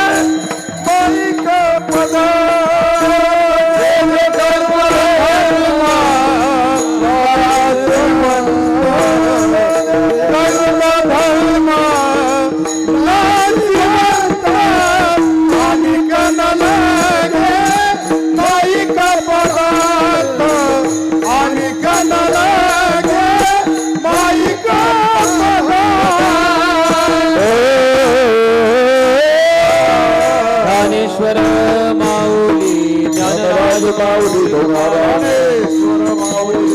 माईक पदार्थ. कर्म धर्म ज्ञानेश्वर माऊली, माऊली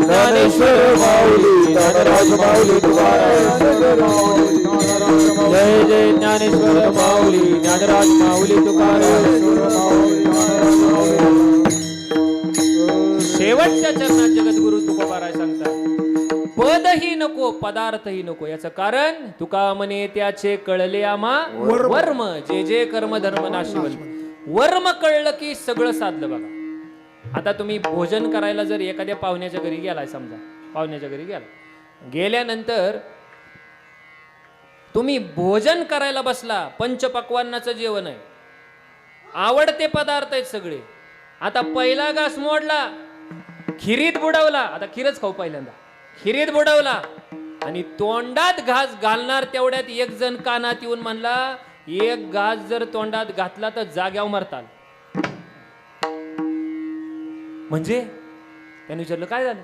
ज्ञानेश्वर माऊली, ज्ञानराज माऊली तुकाराम जय जय ज्ञानेश्वर माऊली ज्ञानराज माऊली तुकाराम शेवटच्या चरणात जगद्गुरु तुकोबाराय सांगतात पदही नको पदार्थही नको. याचं कारण तुका म्हणे त्याचे कळले आम्हा वर्म जे जे कर्म धर्म नाशिवल. वर्म कळलं की सगळं साधलं बघा. आता तुम्ही भोजन करायला जर एखाद्या पाहुण्याच्या घरी गेलाय, समजा पाहुण्याच्या घरी गेल्यानंतर तुम्ही भोजन करायला बसला, पंचपक्वान्नाचं जेवण आहे, आवडते पदार्थ आहेत सगळे. आता पहिला घास मोडला, खिरीत बुडवला, आता खीरच खाऊ पहिल्यांदा, खिरीत बुडवला आणि तोंडात घास घालणार तेवढ्यात एक जण कानात येऊन म्हणला, एक घास जर तोंडात घातला तर जाग्यावर मरताल. म्हणजे त्याने विचारलं काय झालं.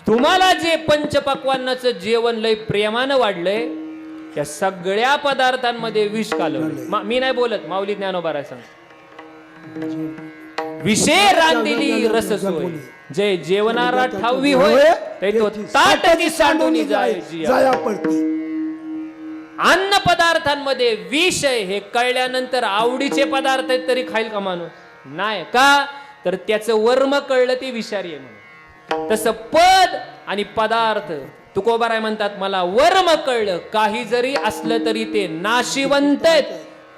तुम्हाला जे पंचपक्वान्नाचं जेवण लय प्रेमानं वाढलंय त्या सगळ्या पदार्थांमध्ये विष कालवलं. मी नाही बोलत, माऊली ज्ञानोबा सांग. विषे रांदिली रस सोय जय जेवणारा ठावी होय ते तो ताटकी सांडूनी जाय जाया पडती. अन्न पदार्थांमध्ये विष आहे हे कळल्यानंतर आवडीचे पदार्थ आहेत तरी खाईल का माणूस नाही का, तर त्याचं वर्म कळलं ते विषारी आहे म्हणून. तसं पद आणि पदार्थ तुकोबाराय म्हणतात मला वर्म कळलं, काही जरी असलं तरी ते नाशिवंत आहेत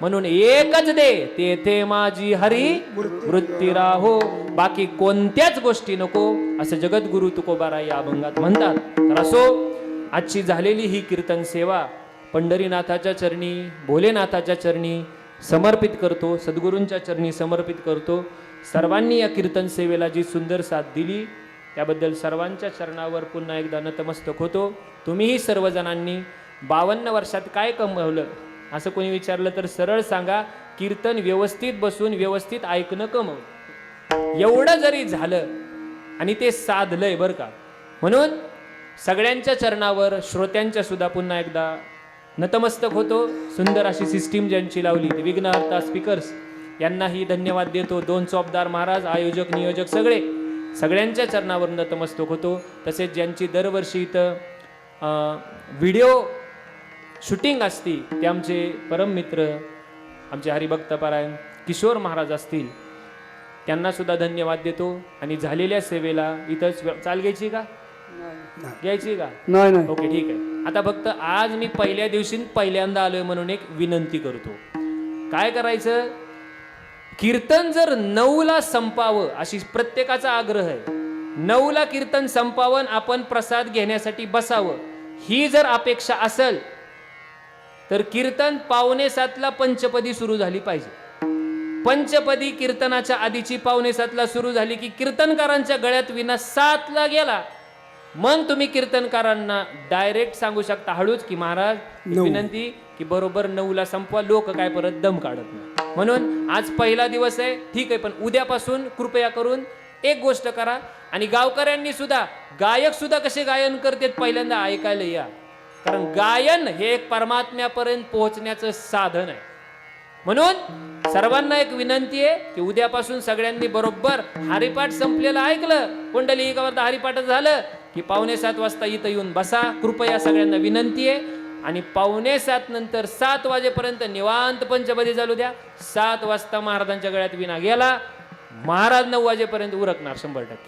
म्हणून एकच दे तेथे माझी हरी वृत्ती राहो, बाकी कोणत्याच गोष्टी नको असं जगद्गुरु तुकोबाराय या अभंगात म्हणतात. तर असो आजची झालेली ही कीर्तन सेवा पंढरीनाथाच्या चरणी भोलेनाथाच्या चरणी समर्पित करतो, सद्गुरूंच्या चरणी समर्पित करतो. सर्वांनी या कीर्तन सेवेला जी सुंदर साथ दिली त्याबद्दल सर्वांच्या चरणावर पुन्हा एकदा नतमस्तक होतो. तुम्हीही सर्वजणांनी 52 वर्षात काय कमवलं असं कोणी विचारलं तर सरळ सांगा, कीर्तन व्यवस्थित बसून व्यवस्थित ऐकणं कमवलं. एवढं जरी झालं आणि ते साधलंय बरं का. म्हणून सगळ्यांच्या चरणावर श्रोत्यांच्या सुद्धा पुन्हा एकदा नतमस्तक होतो. सुंदर अशी सिस्टीम ज्यांची लावली ती विघ्नहर्ता स्पीकर्स यांनाही धन्यवाद देतो. 2 चोपदार महाराज, आयोजक नियोजक सगळ्यांच्या चरणावर नतमस्तक होतो. तसेच ज्यांची दरवर्षी इथं व्हिडिओ शूटिंग असती ते आमचे परममित्र आमचे हरिभक्तपरायण किशोर महाराज असतील, त्यांना सुद्धा धन्यवाद देतो. आणि झालेल्या सेवेला इथंच चाल घ्यायची का घ्यायची का नाही नाही ओके ठीक आहे. आता फक्त आज मी पहिल्या दिवशी पहिल्यांदा आलोय म्हणून एक विनंती करतो. काय करायचं, कीर्तन जर 9ला संपावं अशी प्रत्येकाचा आग्रह आहे. 9ला कीर्तन संपावन आपण प्रसाद घेण्यासाठी बसावं ही जर अपेक्षा असेल तर कीर्तन 6:45ला पंचपदी सुरू झाली पाहिजे. पंचपदी कीर्तनाच्या आधीची 6:45ला सुरू झाली की कीर्तनकारांच्या गळ्यात विना 7ला गेला, मग तुम्ही कीर्तनकारांना डायरेक्ट सांगू शकता हळूच की महाराज विनंती की बरोबर 9ला संपवा, लोक काय परत दम काढत नाही. म्हणून आज पहिला दिवस आहे ठीक आहे, पण उद्यापासून कृपया करून एक गोष्ट करा आणि गावकऱ्यांनी सुद्धा, गायक सुद्धा कसे गायन करतात पहिल्यांदा ऐकायला या, कारण गायन हे एक परमात्म्यापर्यंत पोहोचण्याचं साधन आहे. म्हणून सर्वांना एक विनंती आहे की उद्यापासून सगळ्यांनी बरोबर हरिपाठ संपलेलं ऐकलं, पुंडलिकावर हरिपाठ झालं की 6:45 वाजता इथं येऊन बसा. कृपया सगळ्यांना विनंती आहे. आणि 6:45 नंतर 7 वाजेपर्यंत निवांत पंचपदी चालू द्या. 7 वाजता महाराजांच्या गळ्यात विना गेला, महाराज 9 वाजेपर्यंत उरकणार 100%.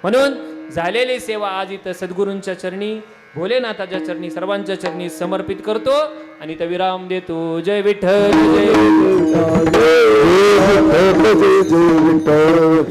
म्हणून झालेली सेवा आज इथं सद्गुरूंच्या चरणी भोलेनाथाच्या चरणी सर्वांच्या चरणी समर्पित करतो आणि इथं विराम देतो. जय विठ्ठल जय विठ्ठल